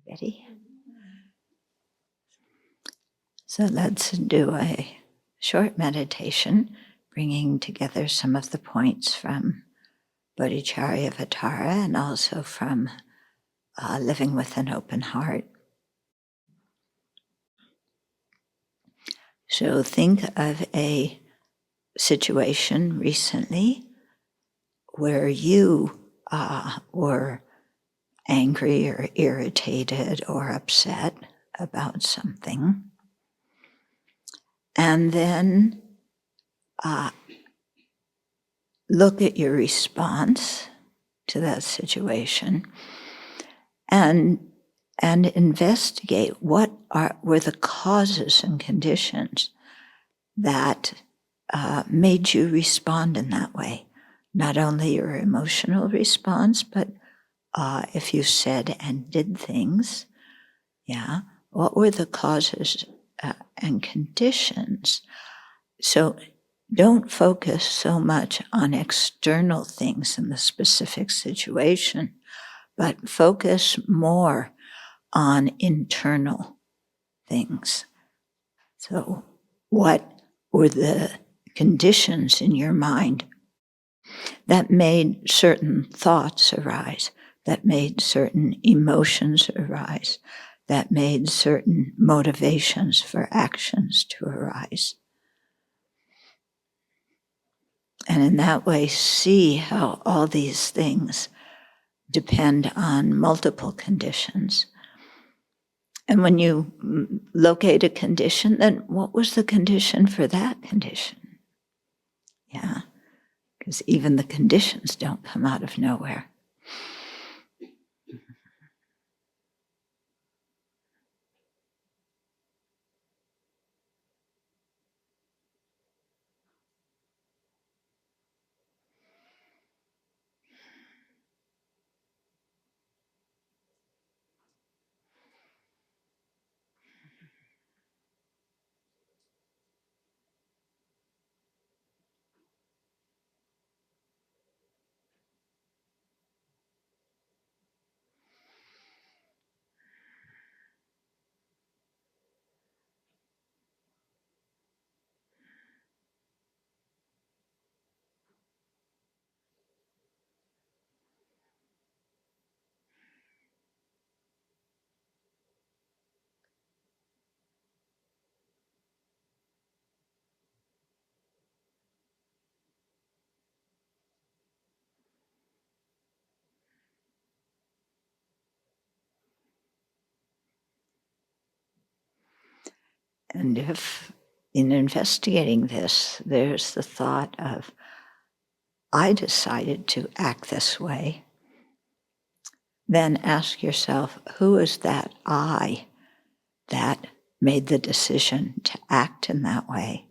Ready? So let's do a short meditation, bringing together some of the points from Bodhicharyavatara and also from living with an open heart. So think of a situation recently where you were angry or irritated or upset about something. And then look at your response to that situation and investigate what were the causes and conditions that made you respond in that way. Not only your emotional response, but if you said and did things, what were the causes and conditions? So don't focus so much on external things in the specific situation, but focus more on internal things. So what were the conditions in your mind that made certain thoughts arise, that made certain emotions arise, that made certain motivations for actions to arise? And in that way, see how all these things depend on multiple conditions. And when you locate a condition, then what was the condition for that condition? Because even the conditions don't come out of nowhere. And if in investigating this, there's the thought of, I decided to act this way, then ask yourself, who is that I that made the decision to act in that way?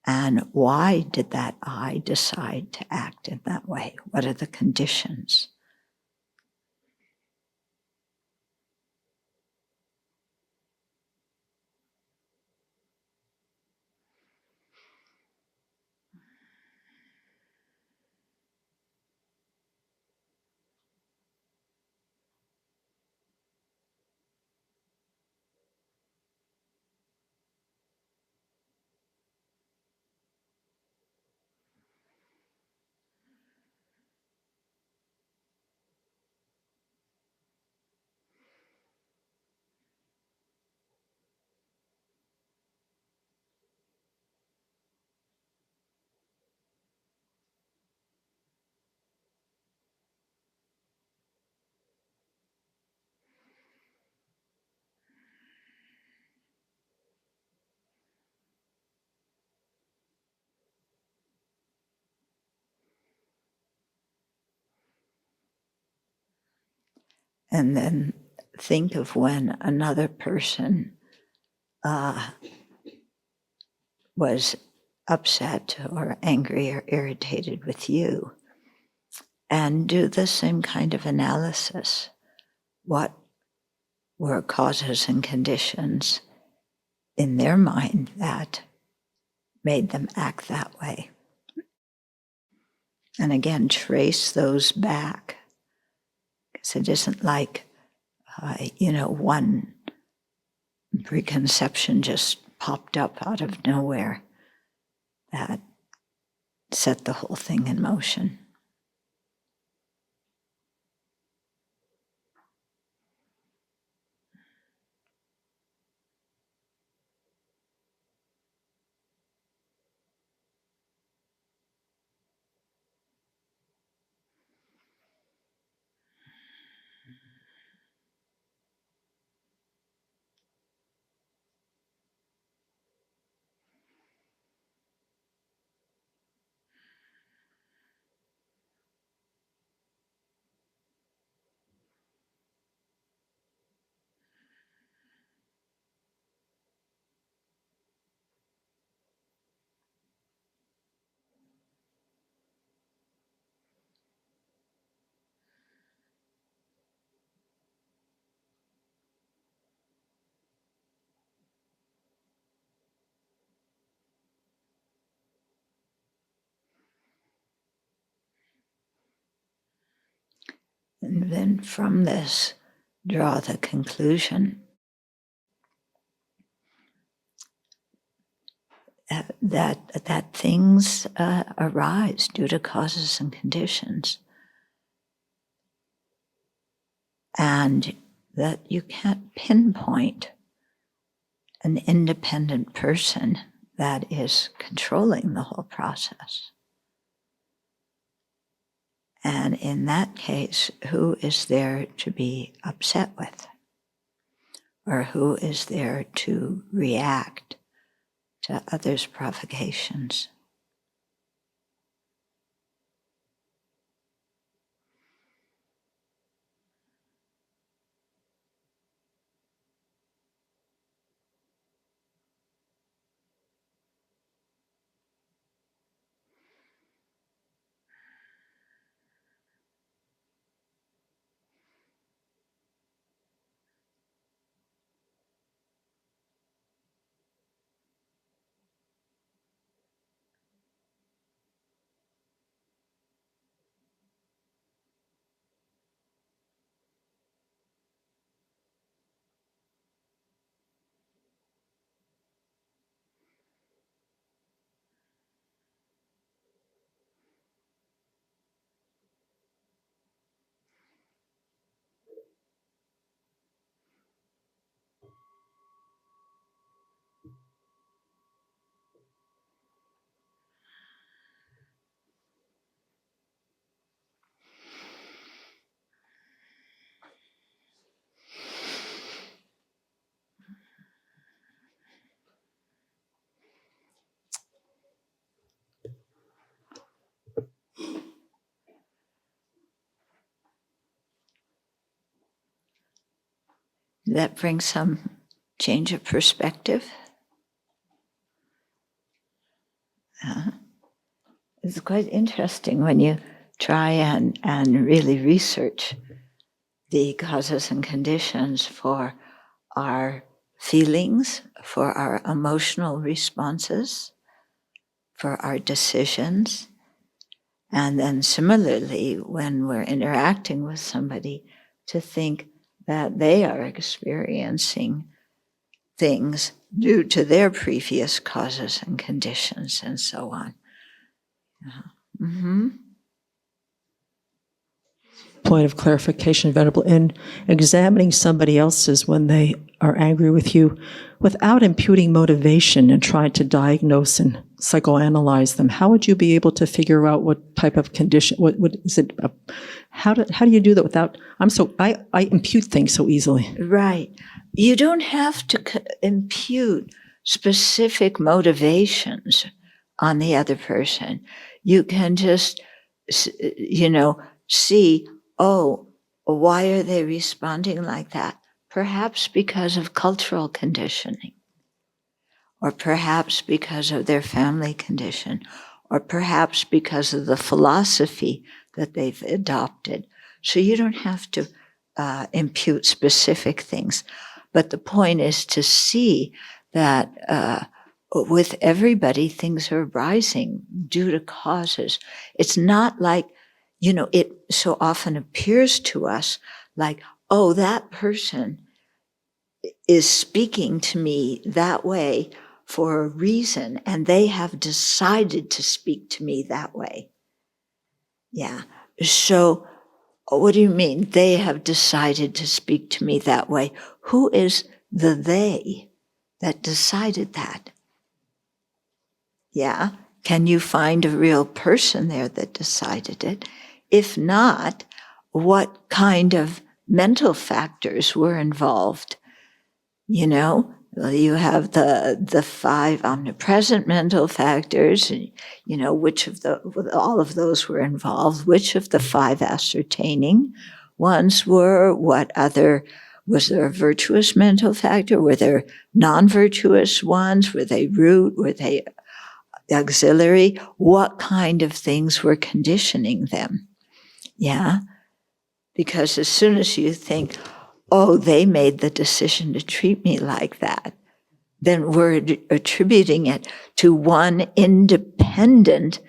And why did that I decide to act in that way? What are the conditions? And then think of when another person was upset or angry or irritated with you, and do the same kind of analysis. What were causes and conditions in their mind that made them act that way? And again, trace those back, because it isn't like one preconception just popped up out of nowhere that set the whole thing in motion. And then from this, draw the conclusion that things arise due to causes and conditions, and that you can't pinpoint an independent person that is controlling the whole process. And in that case, who is there to be upset with? Or who is there to react to others' provocations? That brings some change of perspective. It's quite interesting when you try and really research the causes and conditions for our feelings, for our emotional responses, for our decisions. And then similarly, when we're interacting with somebody, to think that they are experiencing things due to their previous causes and conditions and so on. Mm-hmm. Point of clarification, Venerable, in examining somebody else's when they are angry with you without imputing motivation and trying to diagnose and psychoanalyze them, how would you be able to figure out what type of condition, what is it, how do you do that without, I impute things so easily. Right. You don't have to impute specific motivations on the other person. You can just, see, oh, why are they responding like that? Perhaps because of cultural conditioning, or perhaps because of their family condition, or perhaps because of the philosophy that they've adopted. So you don't have to impute specific things. But the point is to see that with everybody, things are arising due to causes. It's not like, it so often appears to us like, oh, that person is speaking to me that way for a reason, and they have decided to speak to me that way. Yeah. So what do you mean? They have decided to speak to me that way. Who is the they that decided that? Yeah. Can you find a real person there that decided it? If not, what kind of mental factors were involved? You know, you have the 5 omnipresent mental factors, and, you know, all of those were involved. Which of the 5 ascertaining ones were? Was there a virtuous mental factor? Were there non-virtuous ones? Were they root? Were they auxiliary? What kind of things were conditioning them? Yeah. Because as soon as you think, oh, they made the decision to treat me like that, then we're attributing it to one independent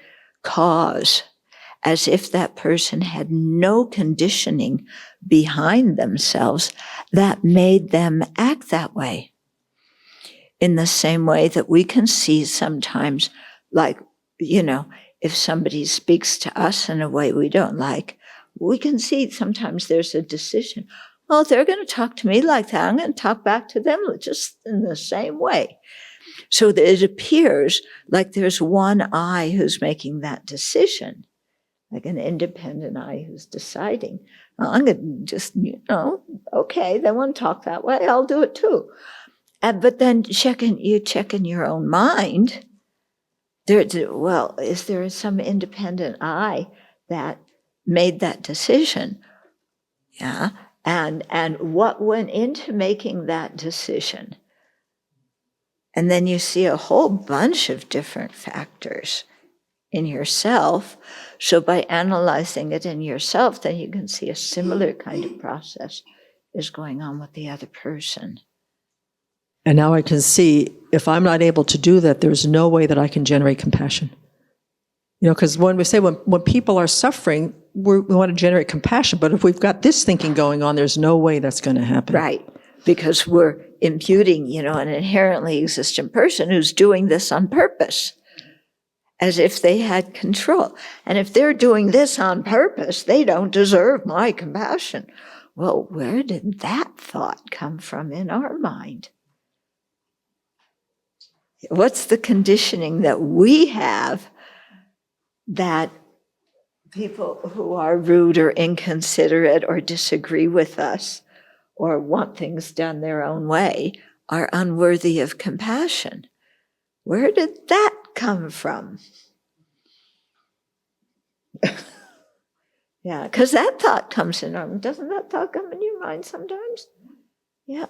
cause, as if that person had no conditioning behind themselves that made them act that way. In the same way that we can see sometimes, like, you know, if somebody speaks to us in a way we don't like, we can see sometimes there's a decision. Oh, they're going to talk to me like that. I'm going to talk back to them just in the same way. So that it appears like there's one I who's making that decision, like an independent I who's deciding. Well, I'm going to just, okay, they want to talk that way. I'll do it too. But then you check in your own mind. Is there some independent I that made that decision? Yeah. And what went into making that decision? And then you see a whole bunch of different factors in yourself. So by analyzing it in yourself, then you can see a similar kind of process is going on with the other person. And now I can see, if I'm not able to do that, there's no way that I can generate compassion. You know, because when we say when people are suffering, we want to generate compassion, but if we've got this thinking going on, there's no way that's going to happen. Right, because we're imputing, an inherently existent person who's doing this on purpose, as if they had control. And if they're doing this on purpose, they don't deserve my compassion. Well, where did that thought come from in our mind? What's the conditioning that we have that people who are rude or inconsiderate or disagree with us or want things done their own way are unworthy of compassion? Where did that come from? Yeah, because that thought comes in our mind. Doesn't that thought come in your mind sometimes? Yeah.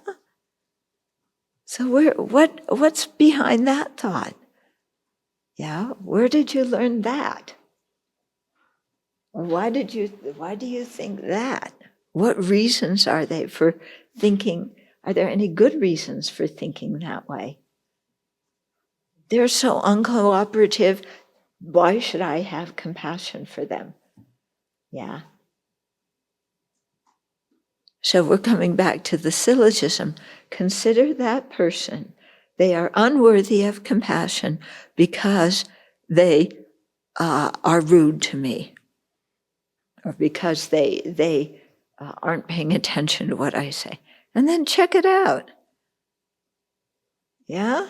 So what's behind that thought? Yeah, where did you learn that? Or why do you think that? What reasons are they for thinking? Are there any good reasons for thinking that way? They're so uncooperative. Why should I have compassion for them? Yeah. So we're coming back to the syllogism. Consider that person. They are unworthy of compassion because they are rude to me, or because they aren't paying attention to what I say. And then check it out. Yeah?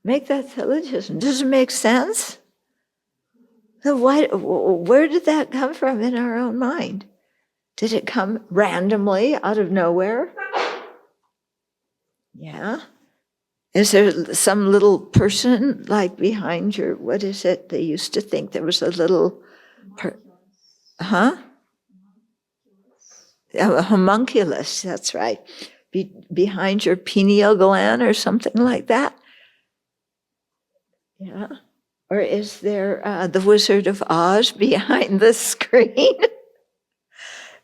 Make that syllogism. Does it make sense? So where did that come from in our own mind? Did it come randomly out of nowhere? Yeah. Is there some little person like behind your, what is it? They used to think there was a little, a homunculus, that's right. Behind your pineal gland or something like that? Yeah. Or is there the Wizard of Oz behind the screen?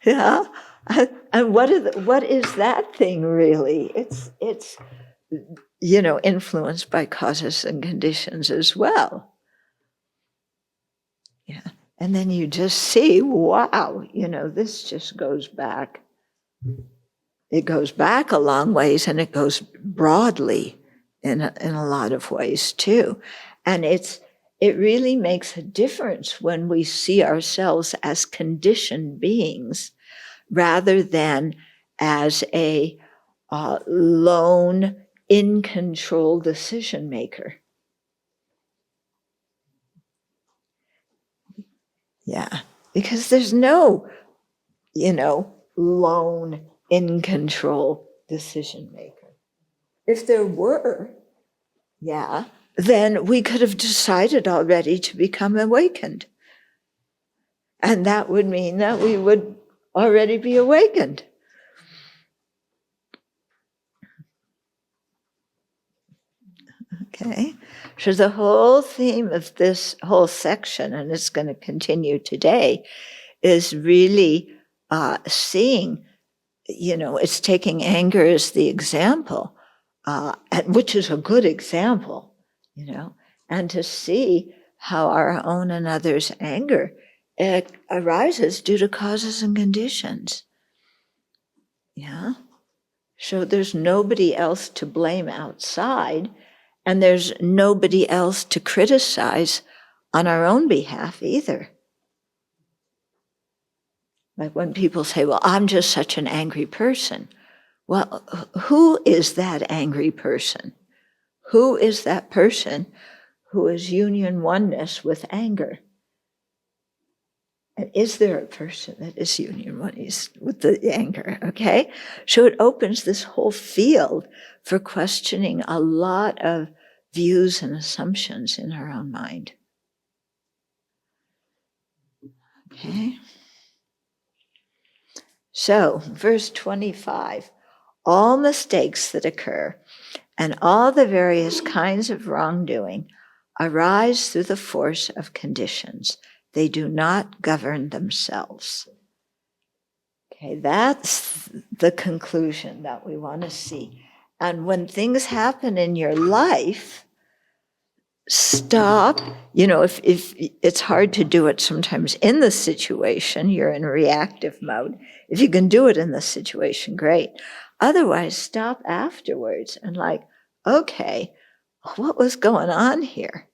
Yeah. And what is that thing really? It's influenced by causes and conditions as well. Yeah. And then you just see, wow, this just goes back it goes back a long ways, and it goes broadly in a lot of ways too. And it really makes a difference when we see ourselves as conditioned beings rather than as a lone, in-control decision maker. Yeah, because there's no, lone, in-control decision maker. If there were, then we could have decided already to become awakened. And that would mean that we would already be awakened. Okay, so the whole theme of this whole section, and it's going to continue today, is really seeing, it's taking anger as the example, which is a good example, and to see how our own and others' anger arises due to causes and conditions. Yeah. So there's nobody else to blame outside, and there's nobody else to criticize on our own behalf either. Like when people say, well, I'm just such an angry person. Well, who is that angry person? Who is that person who is union oneness with anger? And is there a person that is union oneness with the anger? Okay? So it opens this whole field for questioning a lot of views and assumptions in our own mind. Okay? So, verse 25, all mistakes that occur and all the various kinds of wrongdoing arise through the force of conditions. They do not govern themselves. Okay, that's the conclusion that we want to see. And when things happen in your life, stop. If it's hard to do it sometimes in the situation, you're in reactive mode. If you can do it in the situation, great. Otherwise, stop afterwards and okay, what was going on here?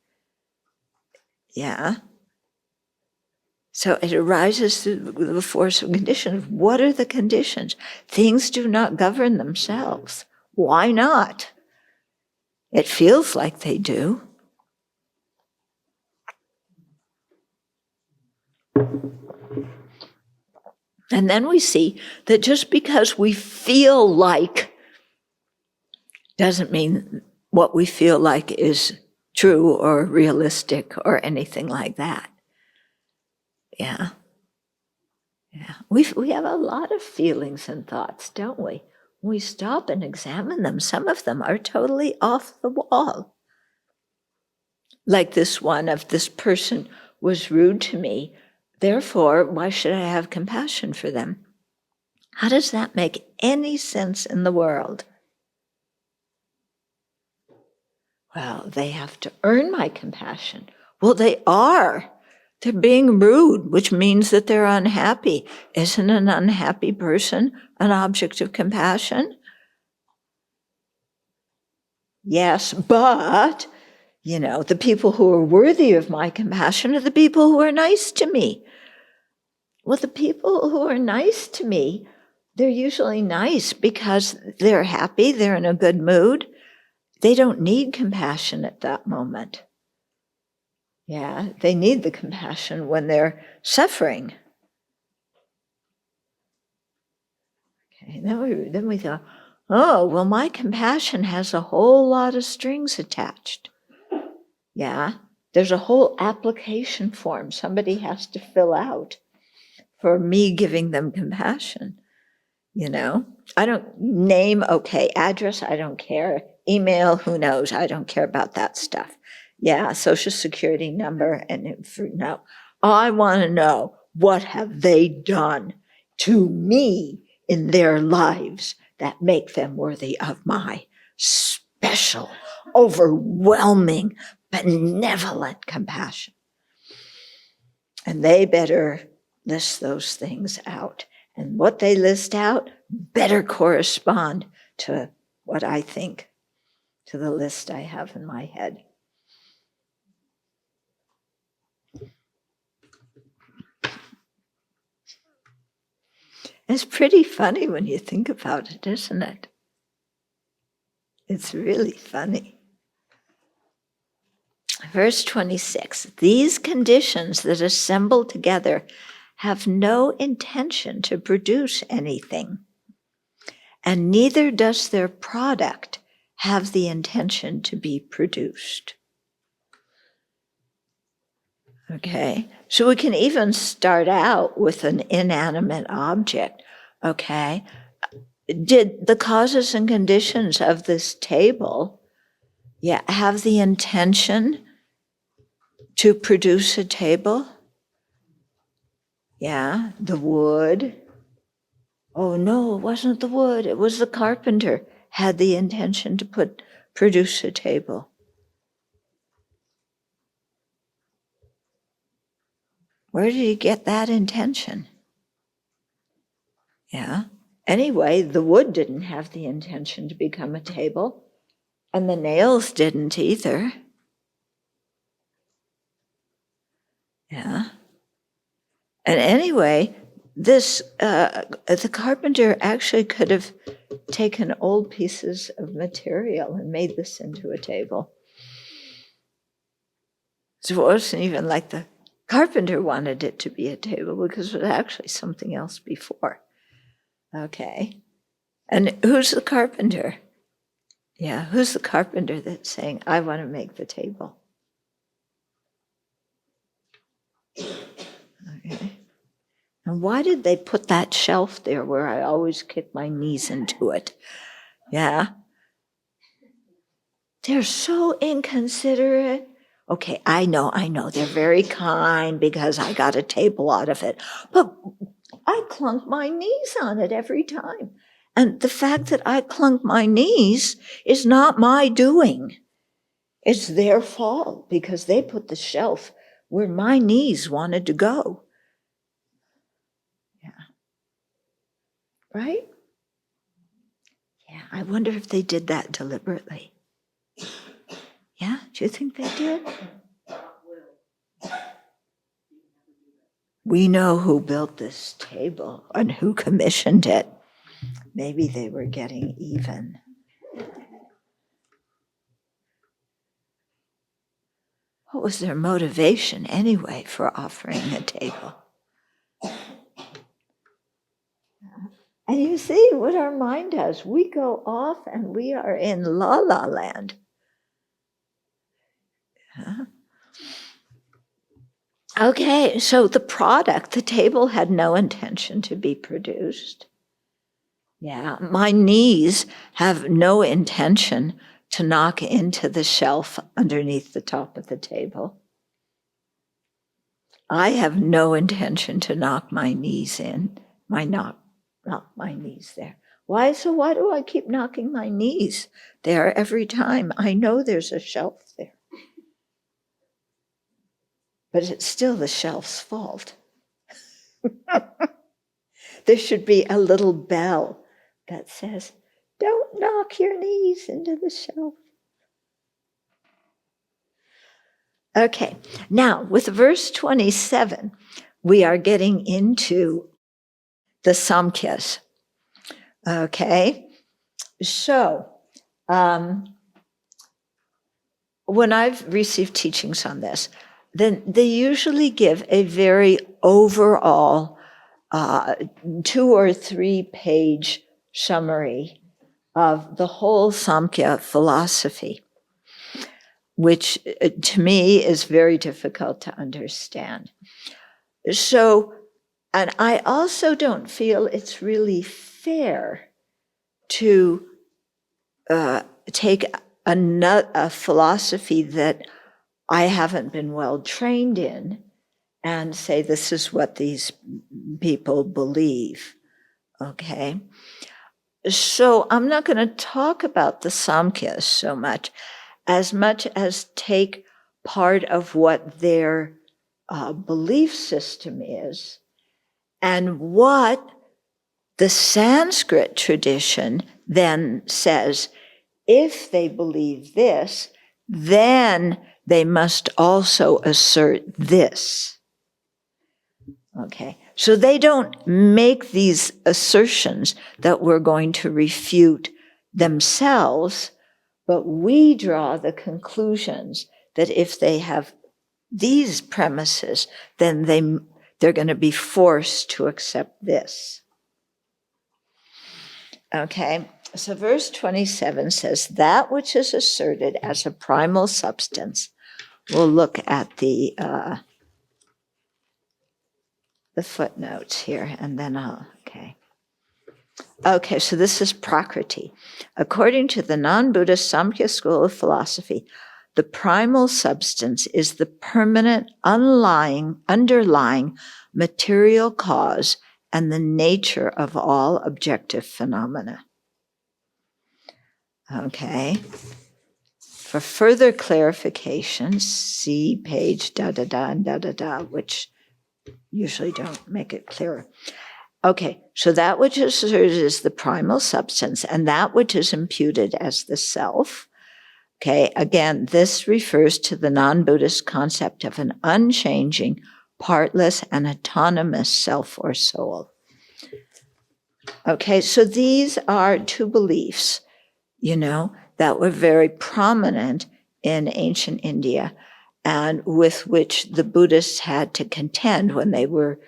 Yeah. So it arises through the force of conditions. What are the conditions? Things do not govern themselves. Why not? It feels like they do. And then we see that just because we feel like doesn't mean what we feel like is true or realistic or anything like that. Yeah. Yeah. We have a lot of feelings and thoughts, don't we? When we stop and examine them, some of them are totally off the wall. Like this one of this person was rude to me, therefore, why should I have compassion for them? How does that make any sense in the world? Well, they have to earn my compassion. Well, they are. They're being rude, which means that they're unhappy. Isn't an unhappy person an object of compassion? Yes, but, the people who are worthy of my compassion are the people who are nice to me. Well, the people who are nice to me, they're usually nice because they're happy, they're in a good mood. They don't need compassion at that moment. Yeah, they need the compassion when they're suffering. Okay, then we thought, oh, well, my compassion has a whole lot of strings attached. Yeah, there's a whole application form somebody has to fill out for me giving them compassion. I don't name, okay, address, I don't care. Email, who knows? I don't care about that stuff. Yeah, social security number, and no. I want to know, what have they done to me in their lives that make them worthy of my special, overwhelming, benevolent compassion? And they better list those things out. And what they list out better correspond to what I think, to the list I have in my head. It's pretty funny when you think about it, isn't it? It's really funny. Verse 26, these conditions that assemble together have no intention to produce anything, and neither does their product have the intention to be produced. Okay, so we can even start out with an inanimate object. Okay, did the causes and conditions of this table, have the intention to produce a table? Yeah, the wood. Oh no, it wasn't the wood, it was the carpenter had the intention to produce a table. Where did he get that intention? Yeah. Anyway, the wood didn't have the intention to become a table, and the nails didn't either. Yeah. And anyway, the carpenter actually could have taken old pieces of material and made this into a table. So it wasn't even like the carpenter wanted it to be a table, because it was actually something else before. Okay. And who's the carpenter? Yeah, who's the carpenter that's saying, I want to make the table? Okay. And why did they put that shelf there where I always kick my knees into it? Yeah. They're so inconsiderate. Okay, I know, they're very kind because I got a table out of it, but I clunk my knees on it every time. And the fact that I clunk my knees is not my doing. It's their fault because they put the shelf where my knees wanted to go. Yeah. Right? Yeah, I wonder if they did that deliberately. Yeah, do you think they did? We know who built this table and who commissioned it. Maybe they were getting even. What was their motivation anyway for offering a table? And you see what our mind does. We go off and we are in la la land. Yeah. Okay, so the product, the table had no intention to be produced. Yeah, my knees have no intention to knock into the shelf underneath the top of the table. I have no intention to knock my knees in, knock my knees there. Why do I keep knocking my knees there every time? I know there's a shelf there. But it's still the shelf's fault. There should be a little bell that says, don't knock your knees into the shelf. Okay, now with verse 27, we are getting into the Samkhyas. Okay, so when I've received teachings on this, then they usually give a very overall 2 or 3 page summary of the whole Samkhya philosophy, which to me is very difficult to understand. So, and I also don't feel it's really fair to take a philosophy that I haven't been well trained in and say this is what these people believe, okay? So I'm not going to talk about the Samkhyas so much as take part of what their belief system is and what The Sanskrit tradition then says, if they believe this, then they must also assert this. Okay, so they don't make these assertions that we're going to refute themselves, but we draw the conclusions that if they have these premises, then they're going to be forced to accept this. Okay, so verse 27 says, that which is asserted as a primal substance. We'll look at the footnotes here, and then okay. Okay, so this is Prakriti. According to the non-Buddhist Samkhya school of philosophy, the primal substance is the permanent, underlying material cause and the nature of all objective phenomena. Okay. For further clarification, see page da-da-da and da-da-da, which usually don't make it clearer. Okay, so that which is asserted is the primal substance, and that which is imputed as the self. Okay, again, this refers to the non-Buddhist concept of an unchanging, partless, and autonomous self or soul. Okay, so these are two beliefs, that were very prominent in ancient India and with which the Buddhists had to contend when they were,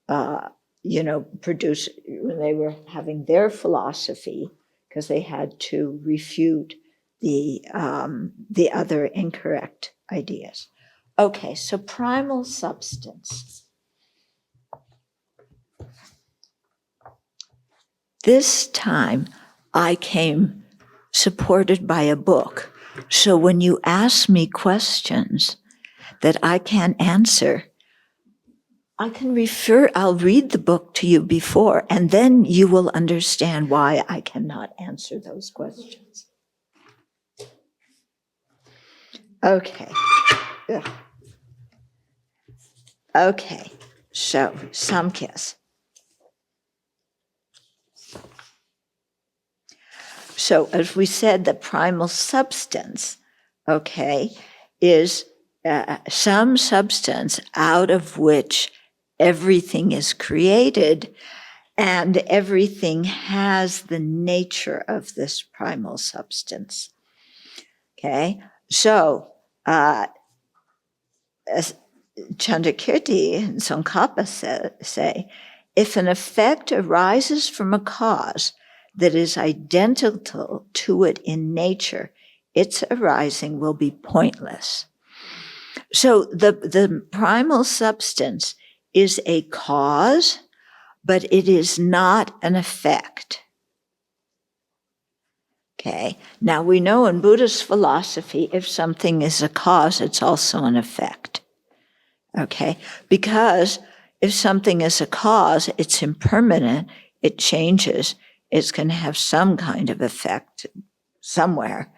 when they were having their philosophy, because they had to refute the other incorrect ideas. Okay, so primal substance. This time I came supported by a book. So when you ask me questions that I can't answer, I'll read the book to you before, and then you will understand why I cannot answer those questions. Okay. Ugh. Okay, so Samkhyas. So as we said, the primal substance, okay, is some substance out of which everything is created, and everything has the nature of this primal substance. Okay, so Chandrakirti and Tsongkhapa say, if an effect arises from a cause that is identical to it in nature, its arising will be pointless. So the primal substance is a cause, but it is not an effect. Okay, now we know in Buddhist philosophy, if something is a cause, it's also an effect. Okay, because if something is a cause, it's impermanent, it changes, it's going to have some kind of effect somewhere.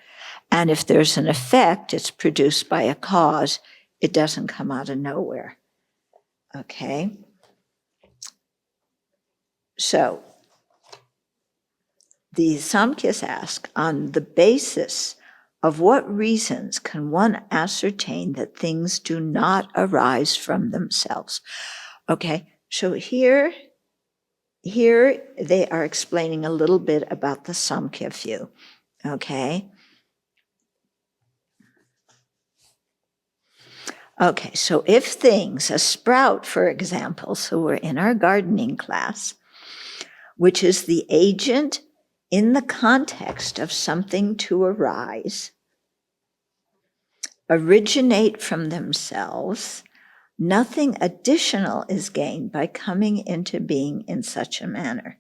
And if there's an effect, it's produced by a cause, it doesn't come out of nowhere. Okay? So, the Samkhyas ask, on the basis of what reasons can one ascertain that things do not arise from themselves? Okay, so here they are explaining a little bit about the Samkhya view, okay? Okay, so if things, a sprout, for example, so we're in our gardening class, which is the agent in the context of something to arise, originate from themselves, nothing additional is gained by coming into being in such a manner.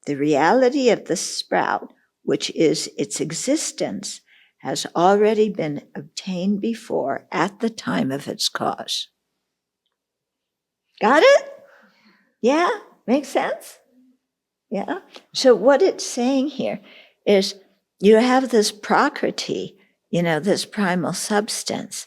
The reality of the sprout, which is its existence, has already been obtained before at the time of its cause. Got it? Yeah? Makes sense? Yeah? So what it's saying here is you have this prakriti, this primal substance,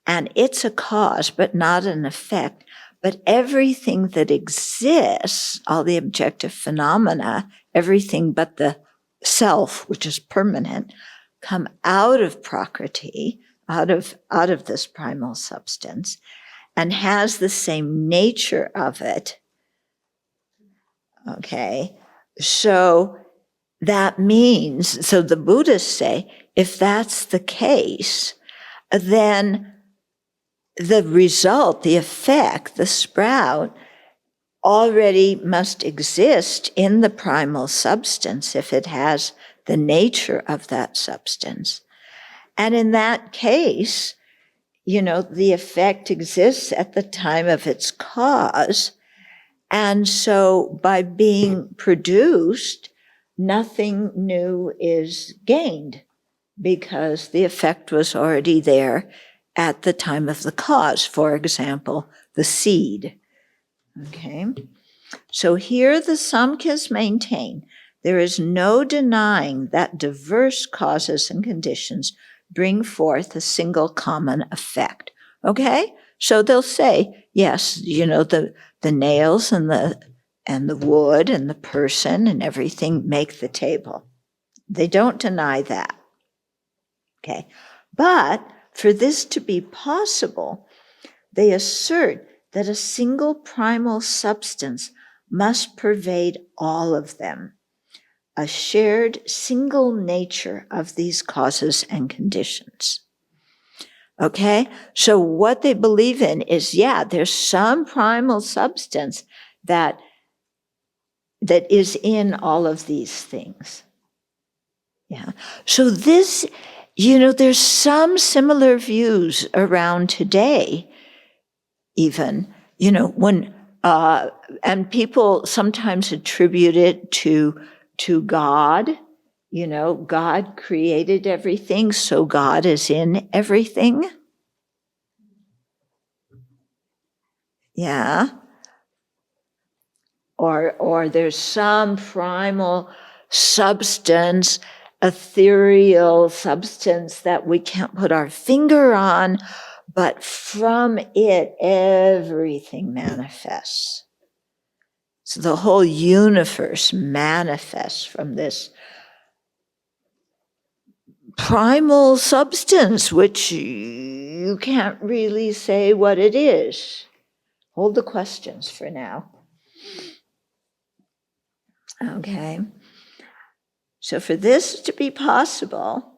and it's a cause but not an effect. But everything that exists, all the objective phenomena, everything but the self, which is permanent, come out of Prakriti, out of this primal substance, and has the same nature of it. Okay, so that means, so the Buddhists say, if that's the case, then the result, the effect, the sprout, already must exist in the primal substance if it has the nature of that substance. And in that case, the effect exists at the time of its cause. And so by being produced, nothing new is gained because the effect was already there at the time of the cause. For example, the seed. Okay. So here the Samkhyas maintain there is no denying that diverse causes and conditions bring forth a single common effect. Okay? So they'll say, yes, the nails and the wood and the person and everything make the table. They don't deny that. Okay. But for this to be possible, they assert that a single primal substance must pervade all of them, a shared single nature of these causes and conditions. Okay? So what they believe in is, there's some primal substance that is in all of these things. Yeah. So this, there's some similar views around today, even, when, and people sometimes attribute it to God. God created everything, so God is in everything. Yeah. Or there's some primal substance, ethereal substance that we can't put our finger on, but from it, everything manifests. So the whole universe manifests from this primal substance, which you can't really say what it is. Hold the questions for now. Okay. So for this to be possible,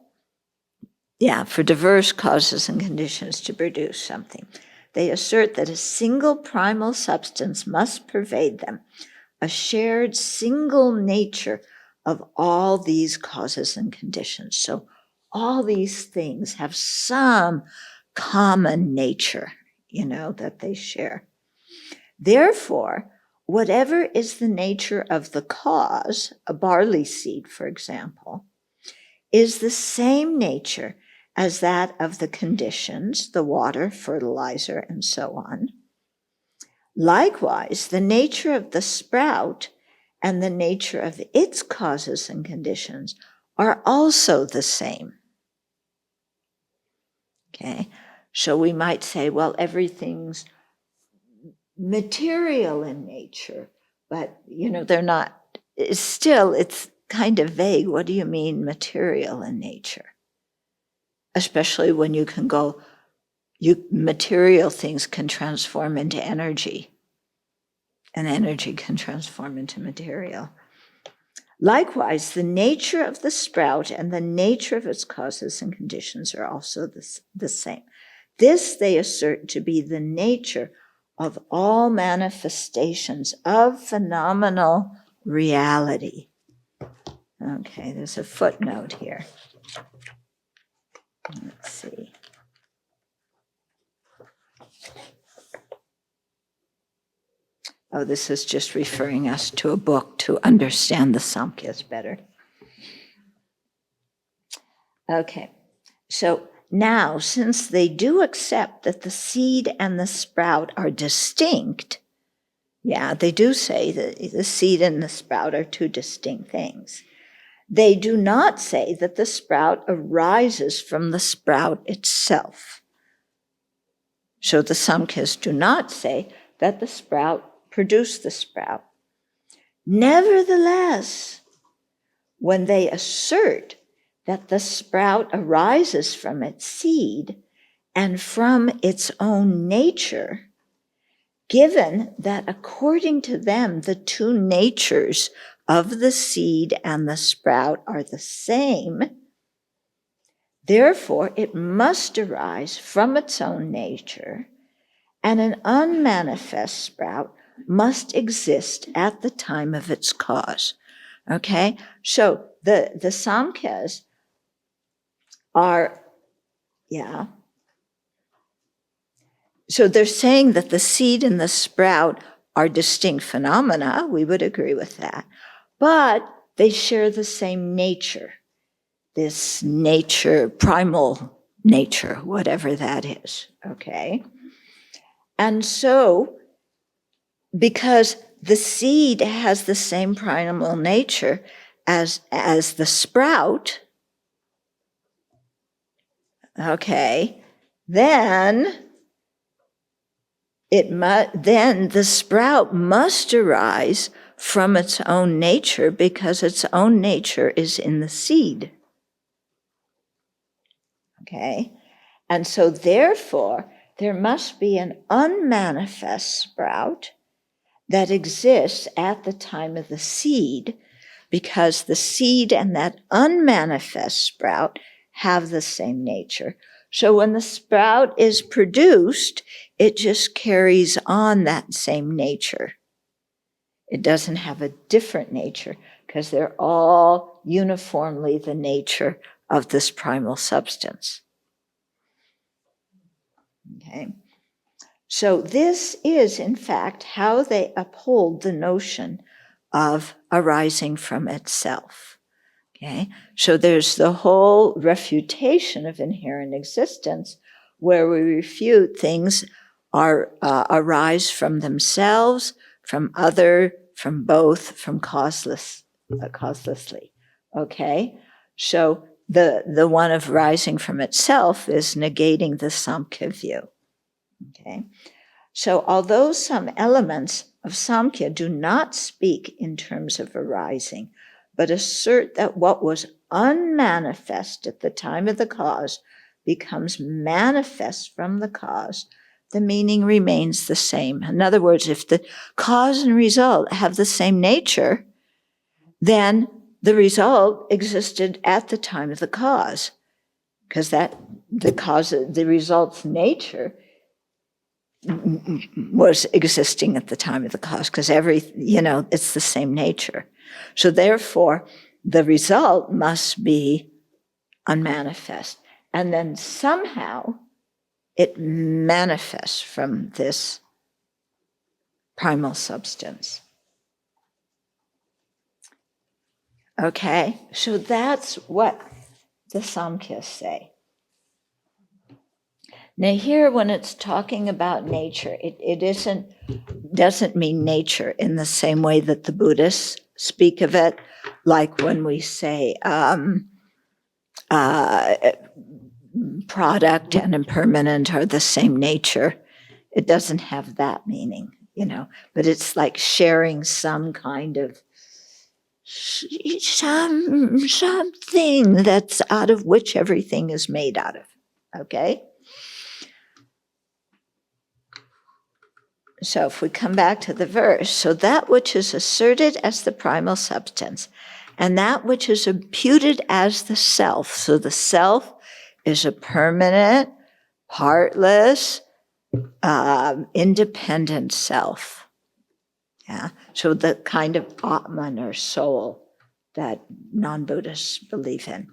for diverse causes and conditions to produce something, they assert that a single primal substance must pervade them, a shared single nature of all these causes and conditions. So all these things have some common nature, that they share. Therefore, whatever is the nature of the cause, a barley seed, for example, is the same nature as that of the conditions, the water, fertilizer, and so on. Likewise, the nature of the sprout and the nature of its causes and conditions are also the same. Okay, so we might say, well, everything's material in nature, but, they're not, still, it's kind of vague. What do you mean material in nature? Especially when you can go, material things can transform into energy, and energy can transform into material. Likewise, the nature of the sprout and the nature of its causes and conditions are also the same. This they assert to be the nature of all manifestations of phenomenal reality. Okay, there's a footnote here. Let's see. Oh, this is just referring us to a book to understand the Samkhyas better. Okay, so now, since they do accept that the seed and the sprout are distinct, they do say that the seed and the sprout are two distinct things. They do not say that the sprout arises from the sprout itself. So the Samkhyas do not say that the sprout produced the sprout. Nevertheless, when they assert that the sprout arises from its seed and from its own nature, given that according to them the two natures of the seed and the sprout are the same, therefore it must arise from its own nature, and an unmanifest sprout must exist at the time of its cause. Okay? So the Samkhyas are, so they're saying that the seed and the sprout are distinct phenomena. We would agree with that. But they share the same nature. This nature, primal nature, whatever that is. Okay? And so, because the seed has the same primal nature as the sprout, okay, then the sprout must arise from its own nature, because its own nature is in the seed. Okay? And so therefore, there must be an unmanifest sprout that exists at the time of the seed, because the seed and that unmanifest sprout have the same nature. So when the sprout is produced, it just carries on that same nature. It doesn't have a different nature, because they're all uniformly the nature of this primal substance. Okay? So this is, in fact, how they uphold the notion of arising from itself. Okay? So there's the whole refutation of inherent existence, where we refute things arise from themselves, from other, from both, from causelessly. Okay? So the one of rising from itself is negating the Samkhya view. Okay? So although some elements of Samkhya do not speak in terms of arising, but assert that what was unmanifest at the time of the cause becomes manifest from the cause, the meaning remains the same. In other words, if the cause and result have the same nature, then the result existed at the time of the cause, because the result's nature was existing at the time of the cause, because it's the same nature. So therefore, the result must be unmanifest. And then somehow it manifests from this primal substance. Okay, so that's what the Samkhyas say. Now here, when it's talking about nature, it doesn't mean nature in the same way that the Buddhists speak of it, like when we say product and impermanent are the same nature. It doesn't have that meaning, but it's like sharing some kind of something that's out of which everything is made out of. Okay? So if we come back to the verse, so that which is asserted as the primal substance and that which is imputed as the self, so the self is a permanent, partless, independent self. Yeah. So the kind of Atman or soul that non-Buddhists believe in.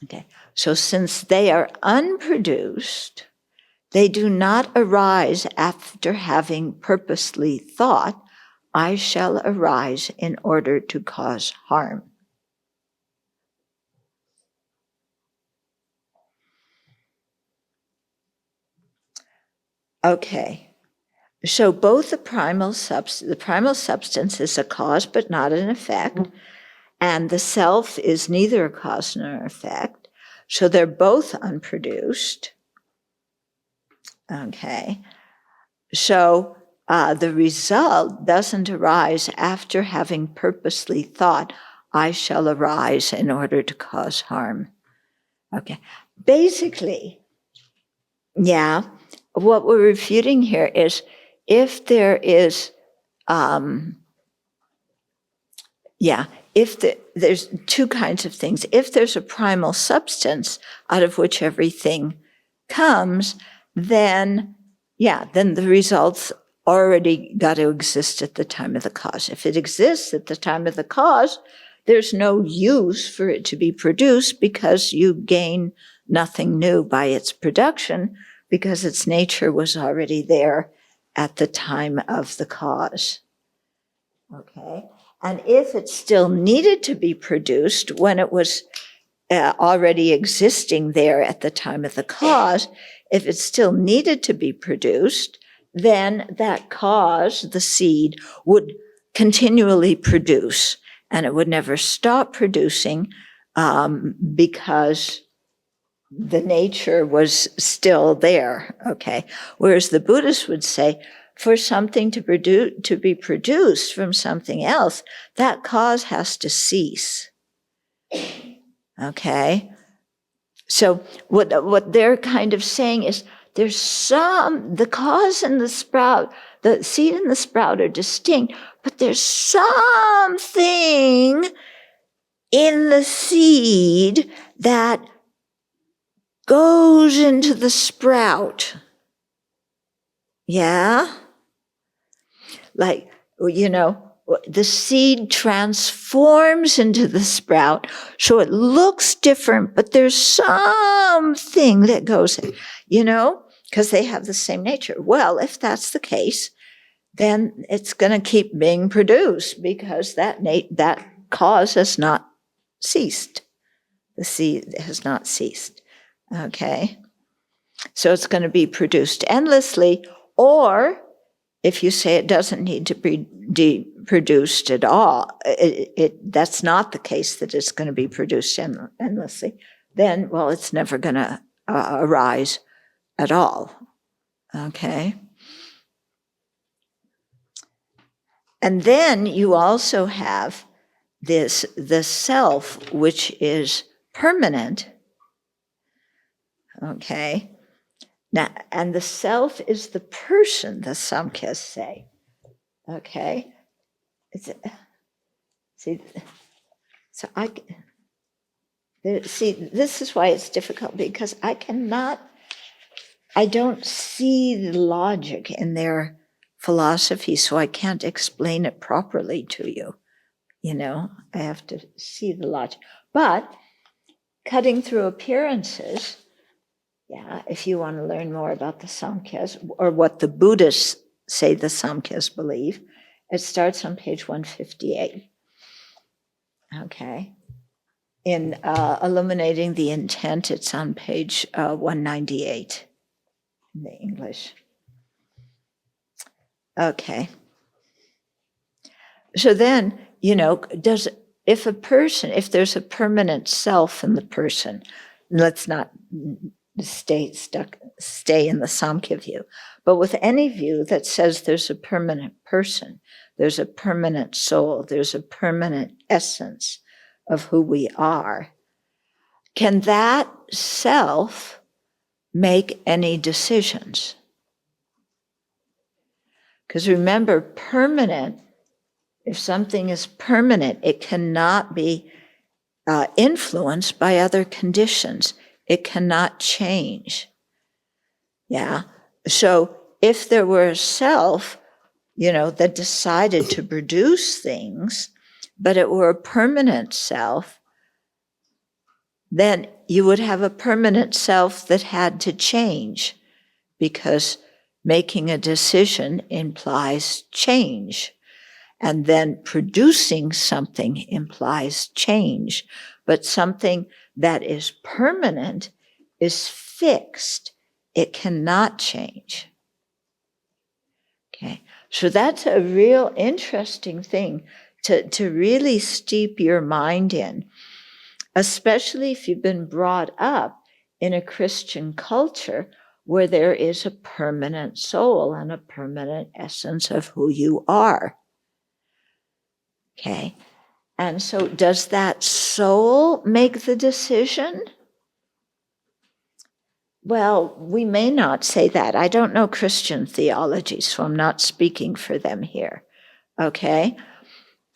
Okay. So since they are unproduced, they do not arise after having purposely thought, I shall arise in order to cause harm. Okay, so both the primal substance is a cause but not an effect, and the self is neither a cause nor an effect, so they're both unproduced. Okay, so the result doesn't arise after having purposely thought, I shall arise in order to cause harm. Okay. Basically, what we're refuting here is if there is, there's two kinds of things. If there's a primal substance out of which everything comes, then the results already got to exist at the time of the cause. If it exists at the time of the cause, there's no use for it to be produced because you gain nothing new by its production because its nature was already there at the time of the cause. Okay? And if it still needed to be produced when it was already existing there at the time of the cause, if it still needed to be produced, then that cause, the seed, would continually produce, and it would never stop producing because the nature was still there, okay? Whereas the Buddhists would say, for something to be produced from something else, that cause has to cease, okay? So what they're kind of saying is the cause and the sprout, the seed and the sprout are distinct, but there's something in the seed that goes into the sprout. Yeah? Like, the seed transforms into the sprout, so it looks different, but there's something that goes in, because they have the same nature. Well, if that's the case, then it's going to keep being produced because that cause has not ceased. The seed has not ceased. Okay? So it's going to be produced endlessly, or if you say it doesn't need to be produced at all, that's not the case that it's going to be produced endlessly, then, it's never going to arise at all. Okay? And then you also have the self, which is permanent. Okay? Now, and the self is the person, the Samkhyas say. Okay? This is why it's difficult, because I don't see the logic in their philosophy, so I can't explain it properly to you. I have to see the logic. But cutting through appearances, if you want to learn more about the Samkhyas, or what the Buddhists say the Samkhyas believe, it starts on page 158. Okay. In Illuminating the Intent, it's on page 198 in the English. Okay. So then, if there's a permanent self in the person, let's not stay in the Samkhya view, but with any view that says there's a permanent person, there's a permanent soul, there's a permanent essence of who we are, can that self make any decisions? Because remember, permanent, if something is permanent, it cannot be influenced by other conditions. It cannot change. Yeah. So if there were a self, that decided to produce things, but it were a permanent self, then you would have a permanent self that had to change, because making a decision implies change. And then producing something implies change. But something that is permanent is fixed. It cannot change. Okay, so that's a real interesting thing to really steep your mind in, especially if you've been brought up in a Christian culture where there is a permanent soul and a permanent essence of who you are. Okay. And so does that soul make the decision? Well, we may not say that. I don't know Christian theology, so I'm not speaking for them here. Okay?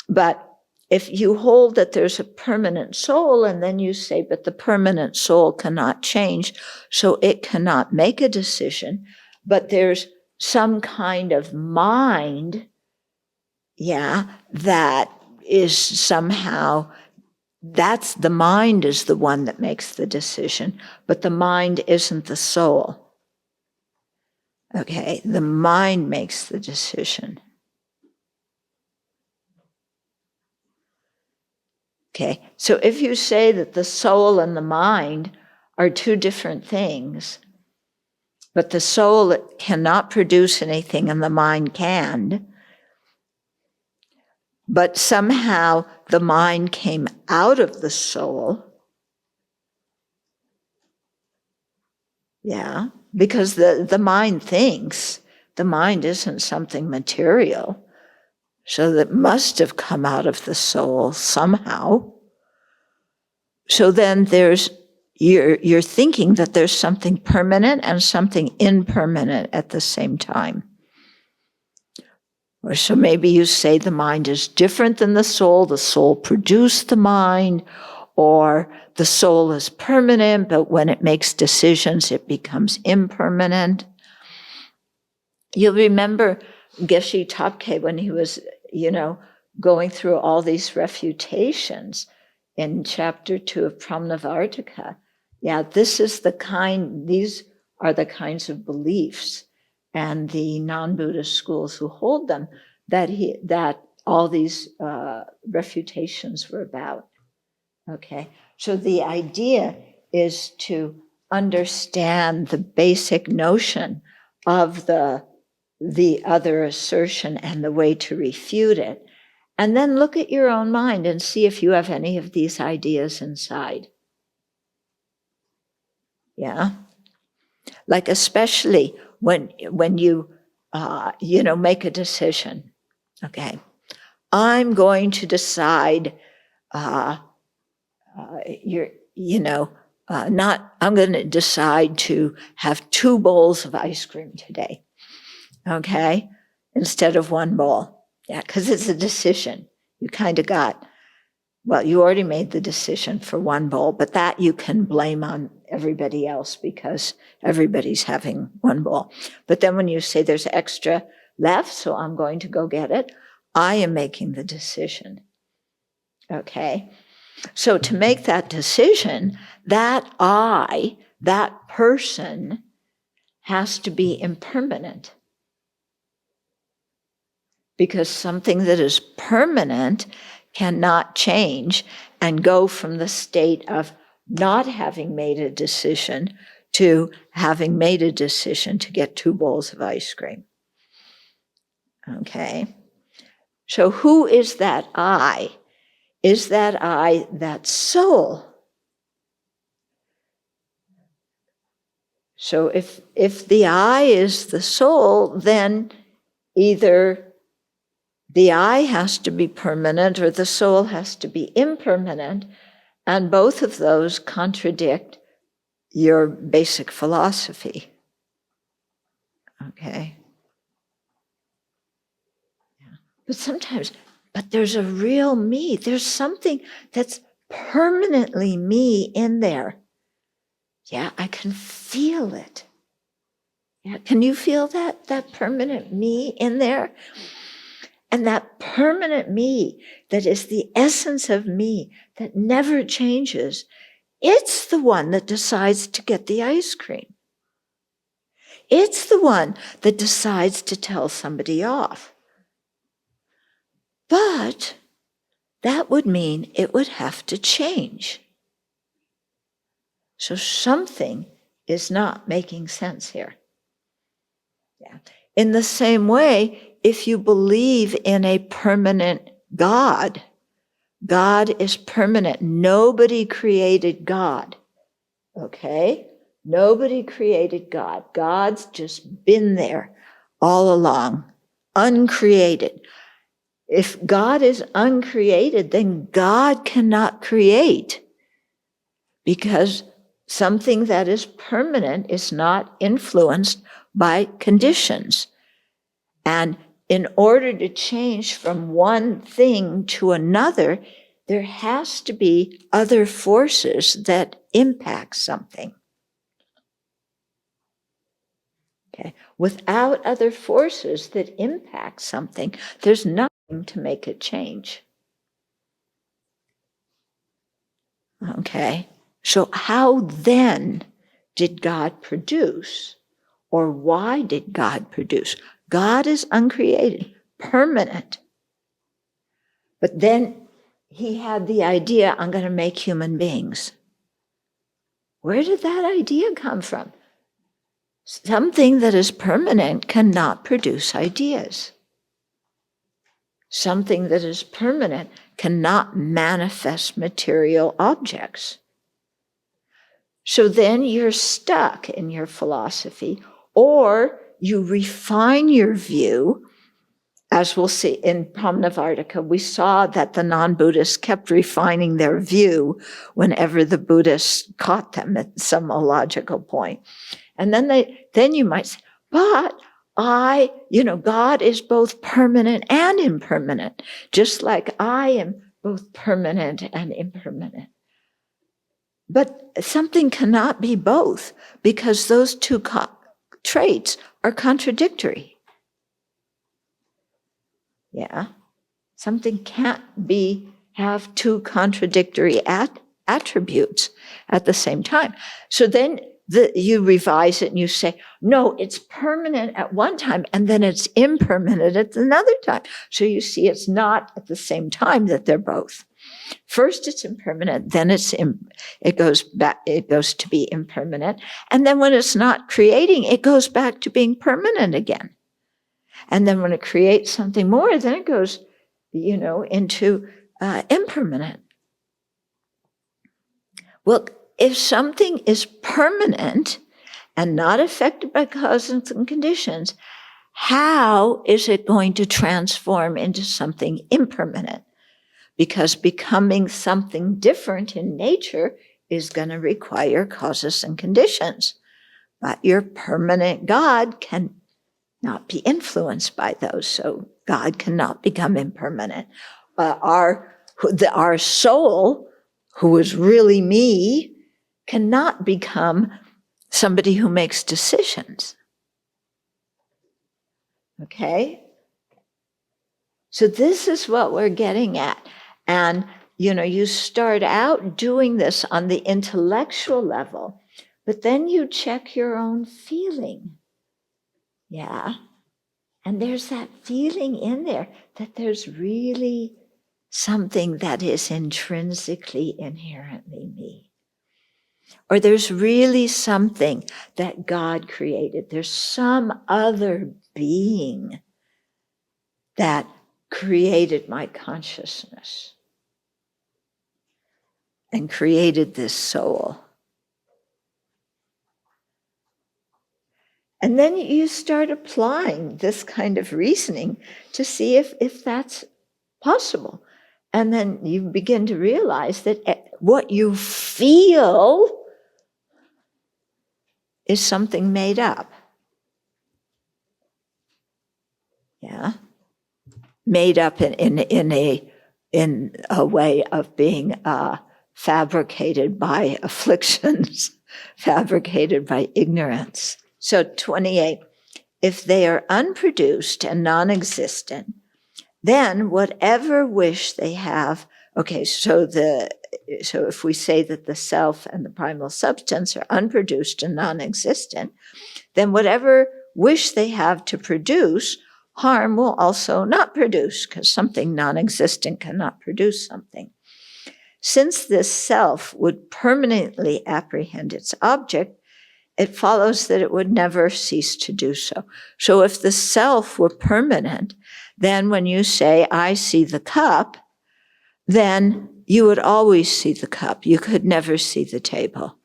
But if you hold that there's a permanent soul, and then you say, but the permanent soul cannot change, so it cannot make a decision, but there's some kind of mind, that is somehow, that's the mind is the one that makes the decision, but the mind isn't the soul. Okay, the mind makes the decision. Okay, so if you say that the soul and the mind are two different things, but the soul cannot produce anything and the mind can, but somehow the mind came out of the soul, because the mind thinks, the mind isn't something material. So that must have come out of the soul somehow. So then you're thinking that there's something permanent and something impermanent at the same time. Or so maybe you say the mind is different than the soul produced the mind, or the soul is permanent, but when it makes decisions, it becomes impermanent. You'll remember Geshe Topke when he was, going through all these refutations in chapter 2 of Pramnavartika. These are the kinds of beliefs and the non-Buddhist schools who hold them that all these refutations were about. Okay, so the idea is to understand the basic notion of the other assertion and the way to refute it, and then look at your own mind and see if you have any of these ideas inside. Like especially when you make a decision. Okay, I'm going to decide. I'm going to decide to have 2 bowls of ice cream today. Okay, instead of 1 bowl. Because it's a decision. You kind of you already made the decision for 1 bowl, but that you can blame on everybody else because everybody's having 1 bowl. But then when you say there's extra left, so I'm going to go get it, I am making the decision. Okay, so to make that decision, that person has to be impermanent. Because something that is permanent cannot change and go from the state of not having made a decision to having made a decision to get 2 bowls of ice cream. Okay? So who is that I? Is that I that soul? So if the I is the soul, then either the I has to be permanent or the soul has to be impermanent, and both of those contradict your basic philosophy. Okay? But there's a real me. There's something that's permanently me in there. I can feel it. Can you feel that permanent me in there? And that permanent me, that is the essence of me, that never changes, it's the one that decides to get the ice cream. It's the one that decides to tell somebody off. But that would mean it would have to change. So something is not making sense here. In the same way, if you believe in a permanent God, God is permanent. Nobody created God. Okay? Nobody created God. God's just been there all along, uncreated. If God is uncreated, then God cannot create, because something that is permanent is not influenced by conditions. And in order to change from one thing to another, there has to be other forces that impact something. Okay. Without other forces that impact something, there's nothing to make it change. Okay. So how then did God produce? Or why did God produce? God is uncreated, permanent. But then he had the idea, I'm going to make human beings. Where did that idea come from? Something that is permanent cannot produce ideas. Something that is permanent cannot manifest material objects. So then you're stuck in your philosophy, or you refine your view. As we'll see in Pramnavartika, we saw that the non-Buddhists kept refining their view whenever the Buddhists caught them at some illogical point. And then you might say, but God is both permanent and impermanent, just like I am both permanent and impermanent. But something cannot be both, because those two traits are contradictory. Yeah, something can't have two contradictory attributes at the same time. So then you revise it and you say, no, it's permanent at one time and then it's impermanent at another time. So you see, it's not at the same time that they're both. First it's impermanent, then it goes back, it goes to be impermanent, and then when it's not creating, it goes back to being permanent again. And then when it creates something more, then it goes, into impermanent. Well, if something is permanent and not affected by causes and conditions, how is it going to transform into something impermanent? Because becoming something different in nature is going to require causes and conditions. But your permanent God can not be influenced by those, so God cannot become impermanent. Our soul, who is really me, cannot become somebody who makes decisions. Okay? So this is what we're getting at. And, you start out doing this on the intellectual level, but then you check your own feeling. Yeah. And there's that feeling in there that there's really something that is intrinsically, inherently me. Or there's really something that God created. There's some other being that created my consciousness and created this soul. And then you start applying this kind of reasoning to see if that's possible. And then you begin to realize that what you feel is something made up. Yeah. Made up in a way of being fabricated by afflictions, fabricated by ignorance. So 28, if they are unproduced and non-existent, then whatever wish they have, okay, so if we say that the self and the primal substance are unproduced and non-existent, then whatever wish they have to produce, harm will also not produce, because something non-existent cannot produce something. Since this self would permanently apprehend its object, it follows that it would never cease to do so. So if the self were permanent, then when you say, I see the cup, then you would always see the cup. You could never see the table.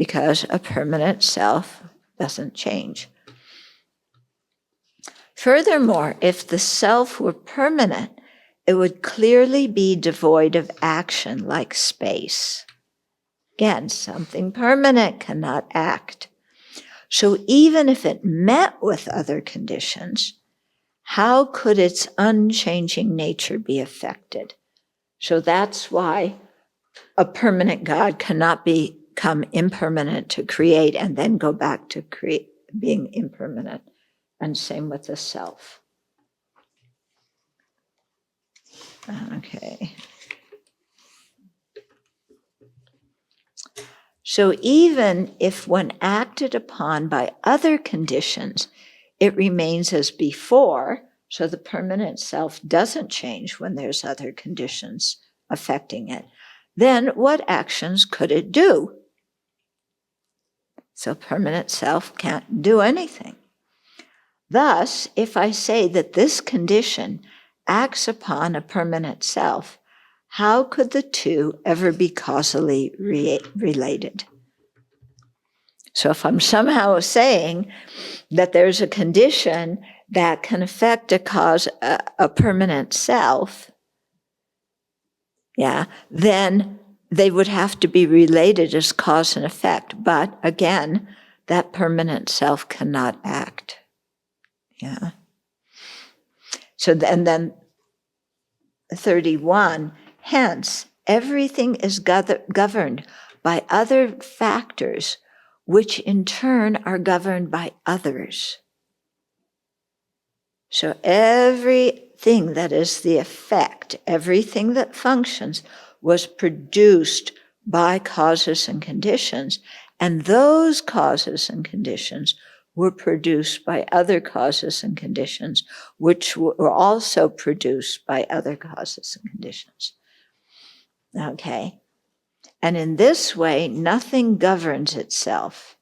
because a permanent self doesn't change. Furthermore, if the self were permanent, it would clearly be devoid of action like space. Again, something permanent cannot act. So even if it met with other conditions, how could its unchanging nature be affected? So that's why a permanent God cannot become impermanent to create and then go back to being impermanent. And same with the self. Okay. So even if when acted upon by other conditions, it remains as before, so the permanent self doesn't change when there's other conditions affecting it, then what actions could it do? So permanent self can't do anything. Thus, if I say that this condition acts upon a permanent self, how could the two ever be causally related? So if I'm somehow saying that there's a condition that can affect a permanent self, then they would have to be related as cause and effect. But again, that permanent self cannot act. So then 31, hence, everything is governed by other factors, which in turn are governed by others. So everything that is the effect, everything that functions, was produced by causes and conditions, and those causes and conditions were produced by other causes and conditions, which were also produced by other causes and conditions. Okay? And in this way, nothing governs itself.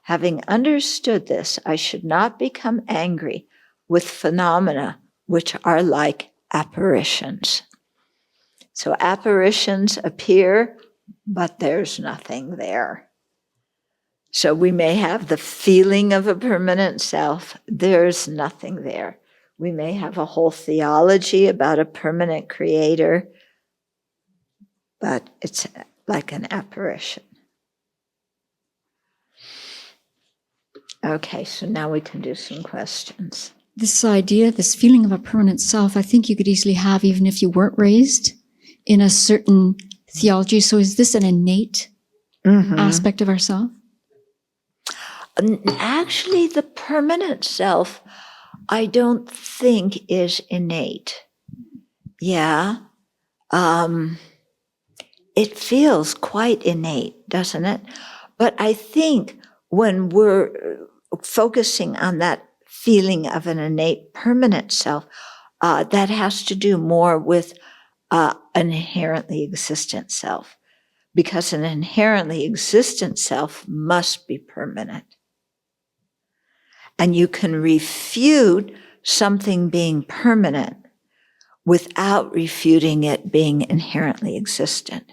Having understood this, I should not become angry with phenomena which are like apparitions. So apparitions appear, but there's nothing there. So we may have the feeling of a permanent self, there's nothing there. We may have a whole theology about a permanent creator, but it's like an apparition. Okay, so now we can do some questions. This idea, this feeling of a permanent self, I think you could easily have even if you weren't raised in a certain theology. So is this an innate aspect of ourself? Actually, the permanent self, I don't think is innate. It feels quite innate, doesn't it? But I think when we're focusing on that feeling of an innate permanent self, that has to do more with an inherently existent self, because an inherently existent self must be permanent. And you can refute something being permanent without refuting it being inherently existent.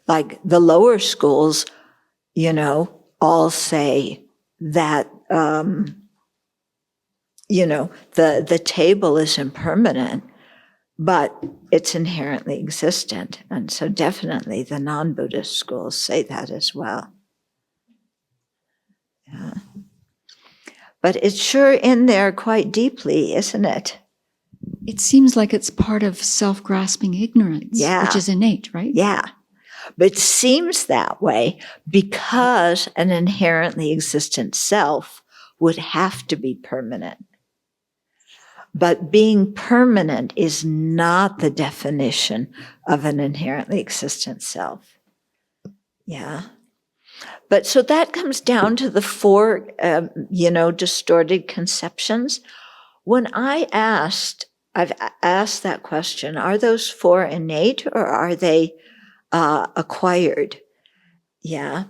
Like the lower schools, all say that, the table is impermanent, but it's inherently existent. And so definitely the non-Buddhist schools say that as well. Yeah. But it's sure in there quite deeply, isn't it? It seems like it's part of self-grasping ignorance, which is innate, right? Yeah. But it seems that way because an inherently existent self would have to be permanent. But being permanent is not the definition of an inherently existent self. Yeah. But so that comes down to the four, distorted conceptions. When I've asked that question, are those four innate or are they acquired? Yeah.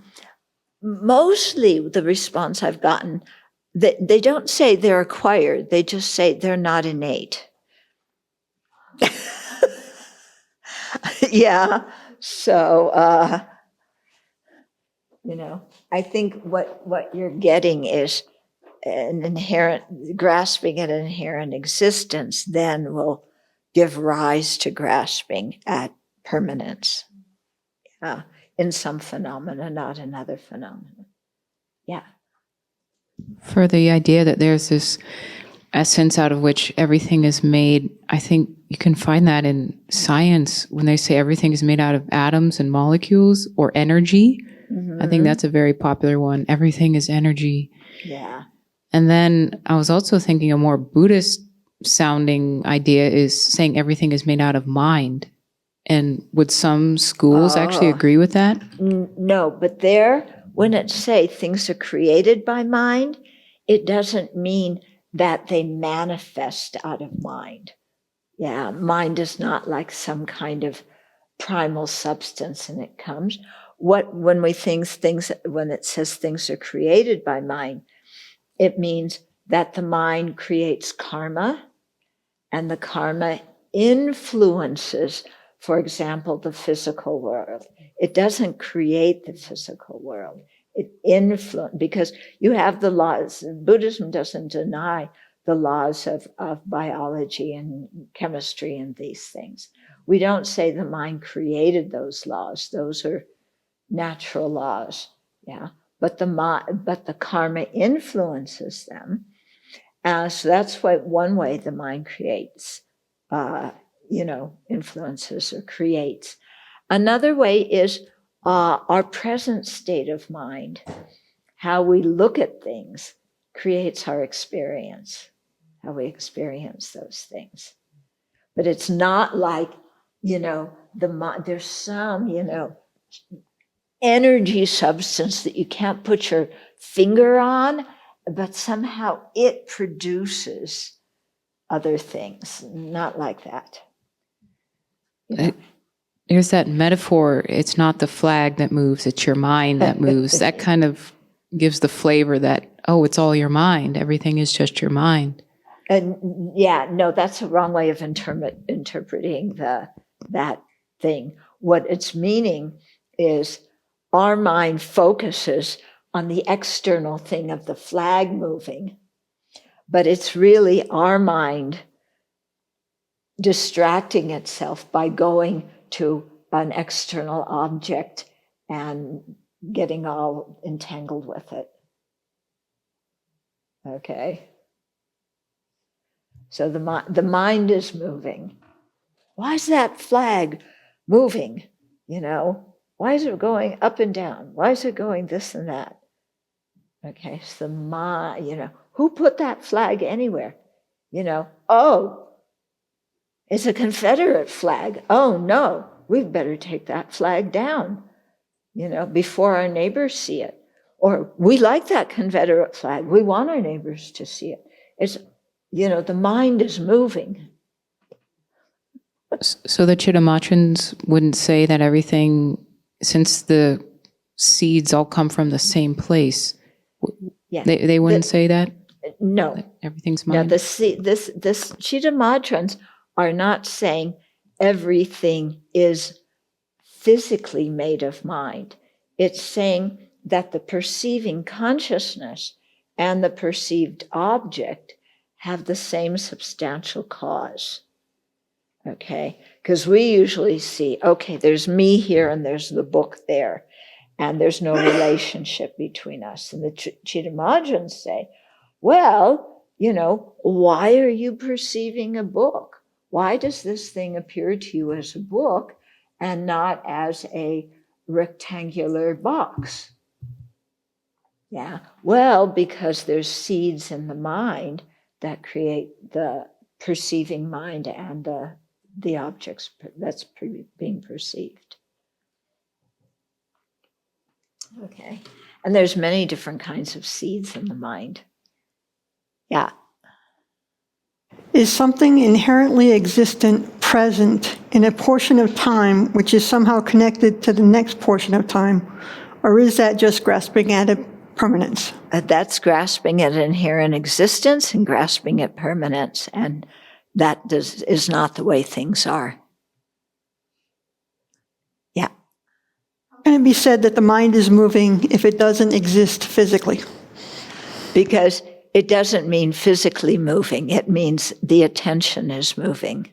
Mostly the response I've gotten, they don't say they're acquired, they just say they're not innate. Yeah. So, I think what you're getting is an inherent grasping at inherent existence then will give rise to grasping at permanence in some phenomena, not in other phenomena. Yeah. For the idea that there's this essence out of which everything is made, I think you can find that in science when they say everything is made out of atoms and molecules or energy. Mm-hmm. I think that's a very popular one. Everything is energy. Yeah. And then I was also thinking a more Buddhist sounding idea is saying everything is made out of mind. And would some schools actually agree with that? No, but when it say things are created by mind, it doesn't mean that they manifest out of mind. Yeah, mind is not like some kind of primal substance and it comes. When it says things are created by mind, it means that the mind creates karma and the karma influences, for example, the physical world. It doesn't create the physical world. It influences, because you have the laws. Buddhism doesn't deny the laws of biology and chemistry and these things. We don't say the mind created those laws. Those are natural laws, yeah. But the karma influences them. So that's one way the mind creates, influences or creates. Another way is our present state of mind. How we look at things creates our experience, how we experience those things. But it's not like, there's some, energy substance that you can't put your finger on, but somehow it produces other things. Not like that. There's that metaphor, it's not the flag that moves, it's your mind that moves. That kind of gives the flavor that, it's all your mind. Everything is just your mind. And that's a wrong way of interpreting that thing. What it's meaning is our mind focuses on the external thing of the flag moving, but it's really our mind distracting itself by going to an external object and getting all entangled with it. Okay? So the mind is moving. Why is that flag moving? Why is it going up and down? Why is it going this and that? Okay, so the mind, who put that flag anywhere? It's a Confederate flag. Oh no, we'd better take that flag down, before our neighbors see it. Or we like that Confederate flag. We want our neighbors to see it. It's, the mind is moving. So the Chittamautrans wouldn't say that everything, since the seeds all come from the same place, they wouldn't say that? No. That everything's mind? No, this Chittamautrans are not saying everything is physically made of mind. It's saying that the perceiving consciousness and the perceived object have the same substantial cause. Okay, because we usually see, there's me here and there's the book there, and there's no relationship between us. And the Chittamautrans say, well, why are you perceiving a book? Why does this thing appear to you as a book and not as a rectangular box? Yeah, well, because there's seeds in the mind that create the perceiving mind and the objects that's being perceived. Okay, and there's many different kinds of seeds in the mind. Yeah. Is something inherently existent present in a portion of time which is somehow connected to the next portion of time? Or is that just grasping at a permanence? That's grasping at inherent existence and grasping at permanence, and that is not the way things are. Yeah. How can it be said that the mind is moving if it doesn't exist physically? Because it doesn't mean physically moving. It means the attention is moving.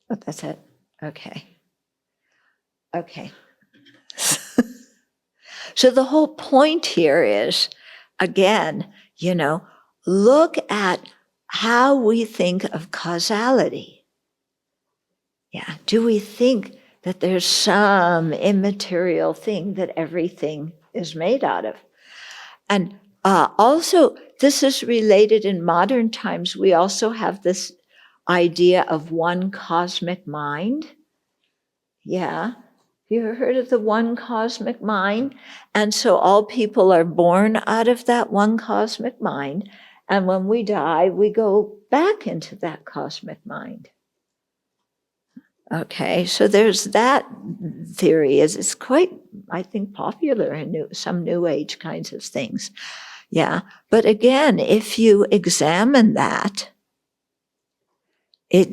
Oh, that's it. Okay. Okay. So the whole point here is, again, look at how we think of causality. Yeah. Do we think that there's some immaterial thing that everything is made out of? And also, this is related in modern times. We also have this idea of one cosmic mind. Yeah. Have you ever heard of the one cosmic mind? And so all people are born out of that one cosmic mind. And when we die, we go back into that cosmic mind. Okay, so there's that theory. It's quite, I think, popular in some New Age kinds of things. Yeah, but again, if you examine that, it's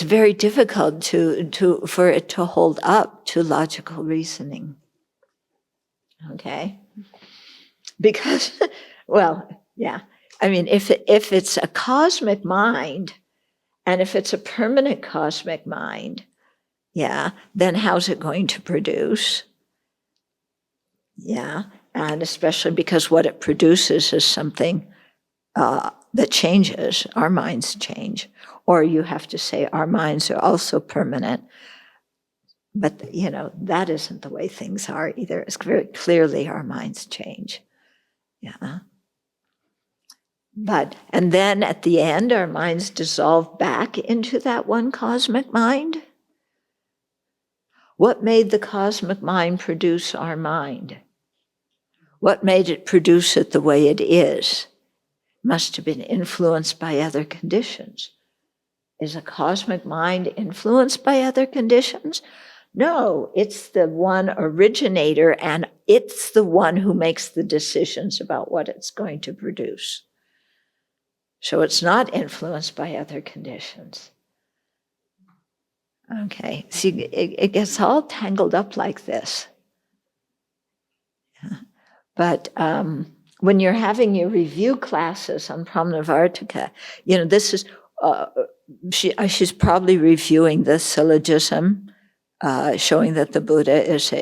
very difficult for it to hold up to logical reasoning. Okay, because, well, yeah. I mean, if it's a cosmic mind, and if it's a permanent cosmic mind, yeah, then how's it going to produce? Yeah, and especially because what it produces is something that changes. Our minds change. Or you have to say our minds are also permanent. But, that isn't the way things are either. It's very clearly our minds change. Yeah. And then at the end, our minds dissolve back into that one cosmic mind. What made the cosmic mind produce our mind? What made it produce it the way it is? Must have been influenced by other conditions. Is a cosmic mind influenced by other conditions? No, it's the one originator, and it's the one who makes the decisions about what it's going to produce. So it's not influenced by other conditions. Okay, see, it gets all tangled up like this. Yeah. But when you're having your review classes on Pramanavartika, this is, she's probably reviewing the syllogism, showing that the Buddha is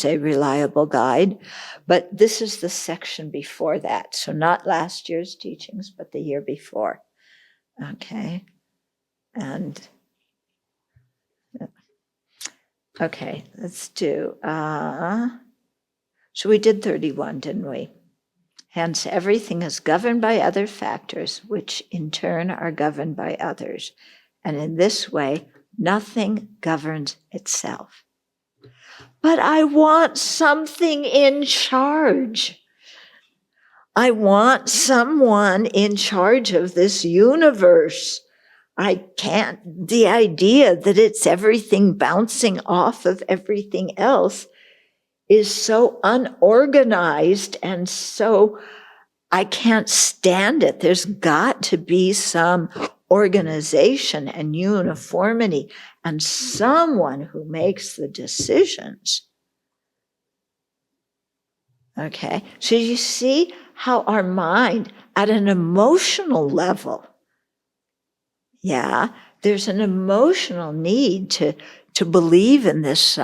a reliable guide. But this is the section before that. So not last year's teachings, but the year before. Okay. And, okay, let's do, so we did 31, didn't we? Hence, everything is governed by other factors, which in turn are governed by others. And in this way, nothing governs itself. But I want something in charge. I want someone in charge of this universe. I can't, the idea that it's everything bouncing off of everything else is so unorganized, and so I can't stand it. There's got to be some organization and uniformity and someone who makes the decisions. Okay, so you see how our mind, at an emotional level, yeah, there's an emotional need to believe in this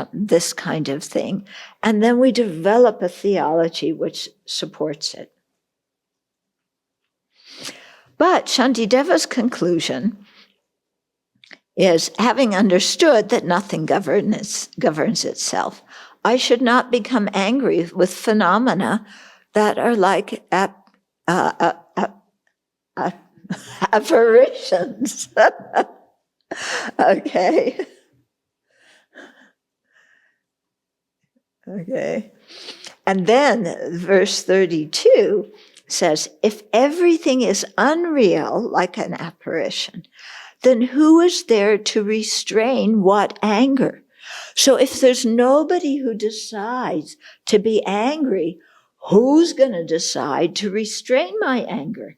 kind of thing, and then we develop a theology which supports it. But Shantideva's conclusion is, having understood that nothing governs itself, I should not become angry with phenomena that are like apparitions. Okay. Okay. And then verse 32 says, if everything is unreal, like an apparition, then who is there to restrain what anger? So if there's nobody who decides to be angry, who's going to decide to restrain my anger?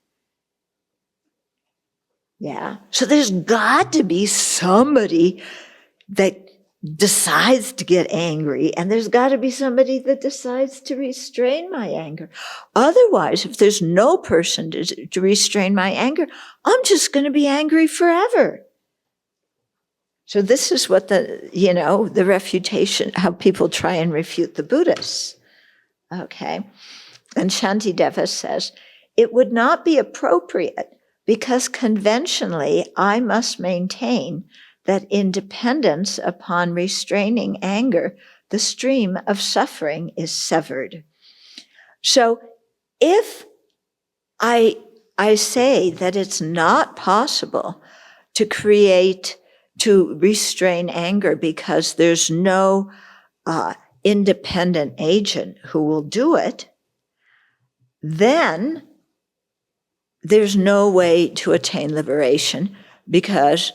Yeah. So there's got to be somebody that decides to get angry, and there's got to be somebody that decides to restrain my anger. Otherwise, if there's no person to restrain my anger, I'm just going to be angry forever. So this is what the refutation, how people try and refute the Buddhists. Okay. And Shantideva says, it would not be appropriate because conventionally I must maintain that in dependence upon restraining anger, the stream of suffering is severed. So if I say that it's not possible to restrain anger because there's no independent agent who will do it, then there's no way to attain liberation because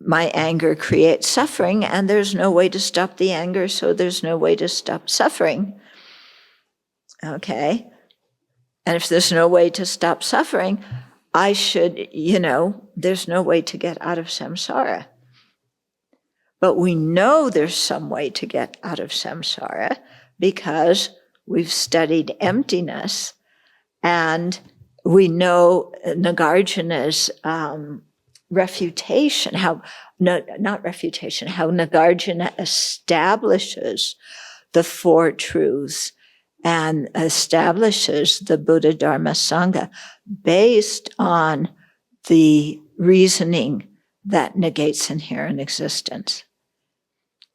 my anger creates suffering, and there's no way to stop the anger, so there's no way to stop suffering. Okay? And if there's no way to stop suffering, there's no way to get out of samsara. But we know there's some way to get out of samsara because we've studied emptiness, and we know Nagarjuna's refutation, how Nagarjuna establishes the four truths and establishes the Buddha Dharma Sangha based on the reasoning that negates inherent existence.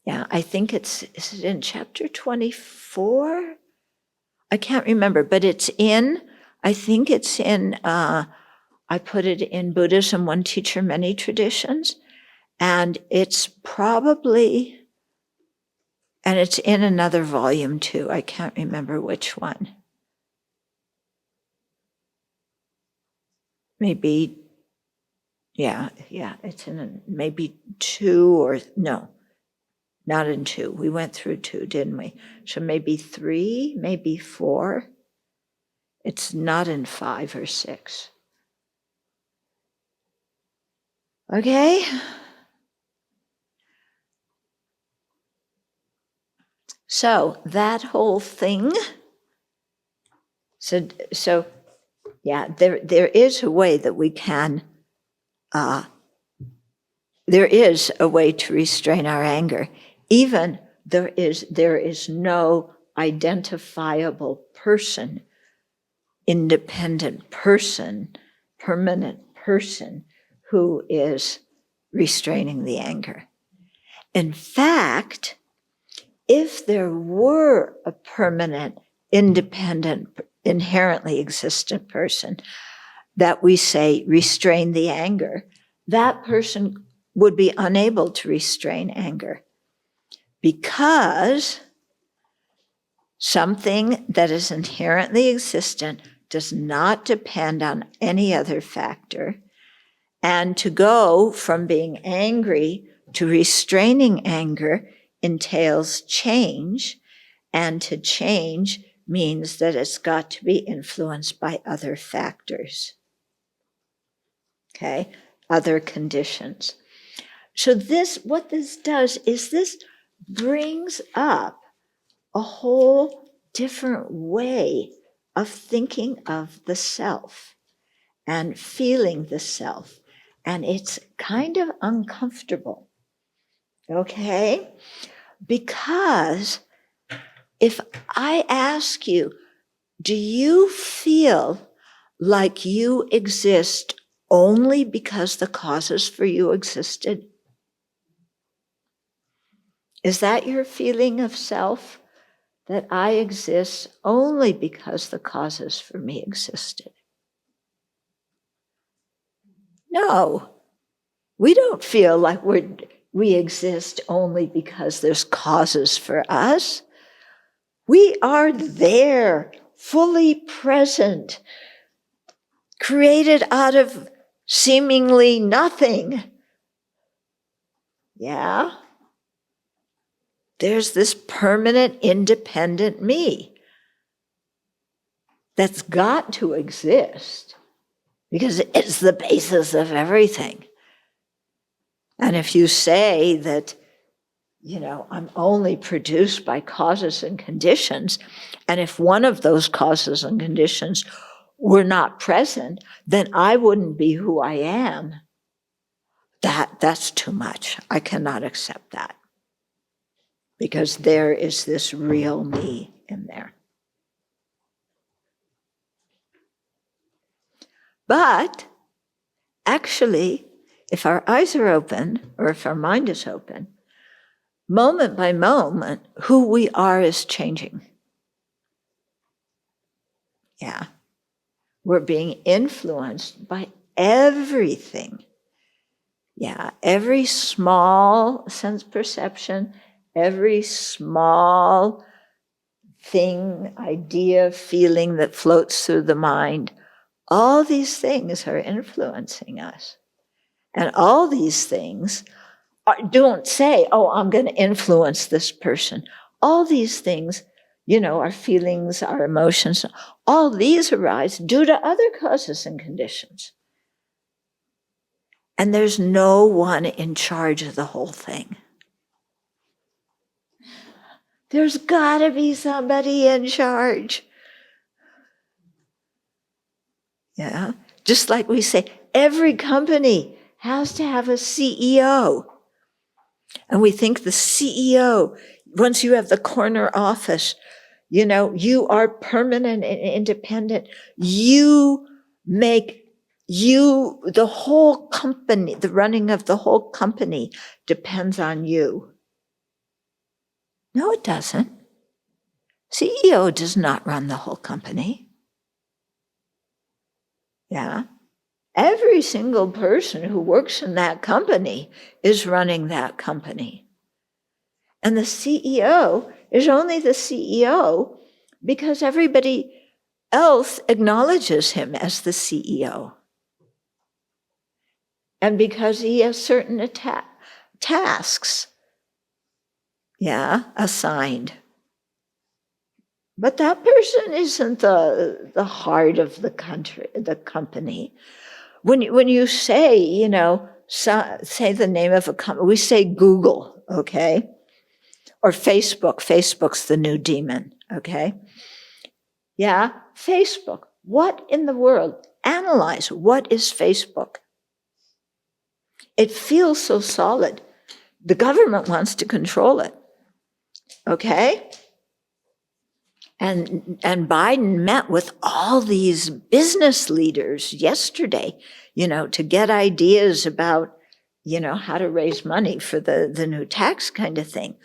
Yeah, I think is it in chapter 24? I can't remember, but I think it's in, I put it in Buddhism, One Teacher, Many Traditions, and it's it's in another volume too. I can't remember which one. Maybe, it's in maybe 2 or, no, not in 2. We went through 2, didn't we? So maybe 3, maybe 4. It's not in 5 or 6. Okay? So that whole thing, there is a way that we can, there is a way to restrain our anger. Even there is no identifiable person, independent person, permanent person who is restraining the anger. In fact, if there were a permanent, independent, inherently existent person that we say restrain the anger, that person would be unable to restrain anger because something that is inherently existent does not depend on any other factor. And to go from being angry to restraining anger entails change, and to change means that it's got to be influenced by other factors, okay, other conditions. So what this does is this brings up a whole different way of thinking of the self and feeling the self, and it's kind of uncomfortable, okay? Because if I ask you, do you feel like you exist only because the causes for you existed? Is that your feeling of self? That I exist only because the causes for me existed? No, we don't feel like we exist only because there's causes for us. We are there, fully present, created out of seemingly nothing. Yeah? There's this permanent, independent me that's got to exist because it's the basis of everything. And if you say that, I'm only produced by causes and conditions, and if one of those causes and conditions were not present, then I wouldn't be who I am. That's too much. I cannot accept that. Because there is this real me in there. But actually, if our eyes are open, or if our mind is open, moment by moment, who we are is changing. Yeah. We're being influenced by everything. Yeah, every small sense perception, every small thing, idea, feeling that floats through the mind, all these things are influencing us. And all these things don't say, oh, I'm going to influence this person. All these things, our feelings, our emotions, all these arise due to other causes and conditions. And there's no one in charge of the whole thing. There's got to be somebody in charge. Yeah, just like we say, every company has to have a CEO. And we think the CEO, once you have the corner office, you are permanent and independent. The whole company, the running of the whole company depends on you. No, it doesn't. CEO does not run the whole company. Yeah. Every single person who works in that company is running that company. And the CEO is only the CEO because everybody else acknowledges him as the CEO. And because he has certain tasks, assigned. But that person isn't the heart of the company. When you say, say the name of a company, we say Google, okay? Or Facebook. Facebook's the new demon, okay? Yeah, Facebook. What in the world? Analyze, what is Facebook? It feels so solid. The government wants to control it, okay? And Biden met with all these business leaders yesterday, to get ideas about, how to raise money for the new tax kind of thing.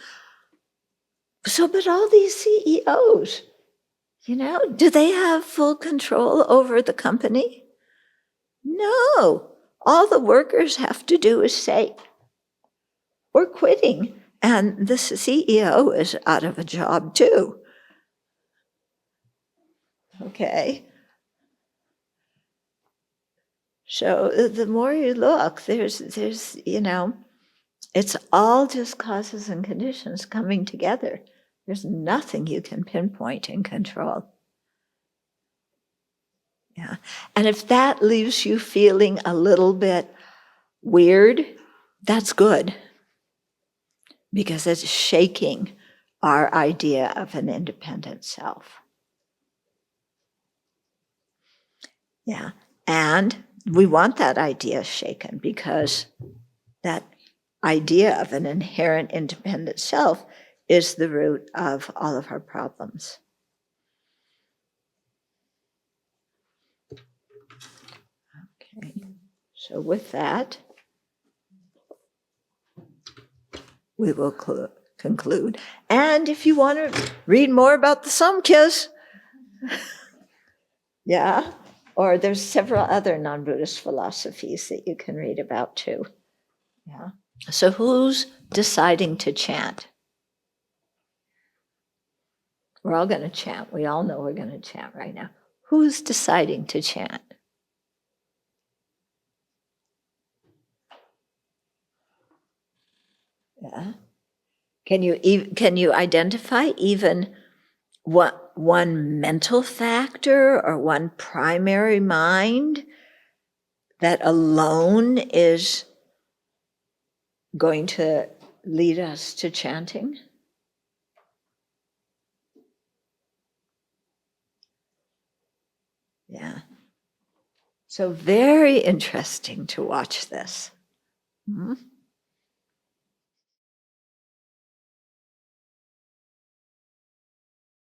So, but all these CEOs, do they have full control over the company? No. All the workers have to do is say, we're quitting, and the CEO is out of a job too. Okay. So the more you look, there's it's all just causes and conditions coming together. There's nothing you can pinpoint and control. Yeah. And if that leaves you feeling a little bit weird, that's good. Because it's shaking our idea of an independent self. Yeah. And we want that idea shaken because that idea of an inherent independent self is the root of all of our problems. Okay. So with that, we will conclude. And if you want to read more about the Samkhyas, yeah, or there's several other non-Buddhist philosophies that you can read about too. Yeah. So who's deciding to chant? We're all going to chant. We all know we're going to chant right now. Who's deciding to chant? Yeah. Can you identify even what one mental factor or one primary mind that alone is going to lead us to chanting? Yeah. So very interesting to watch this. Mm-hmm.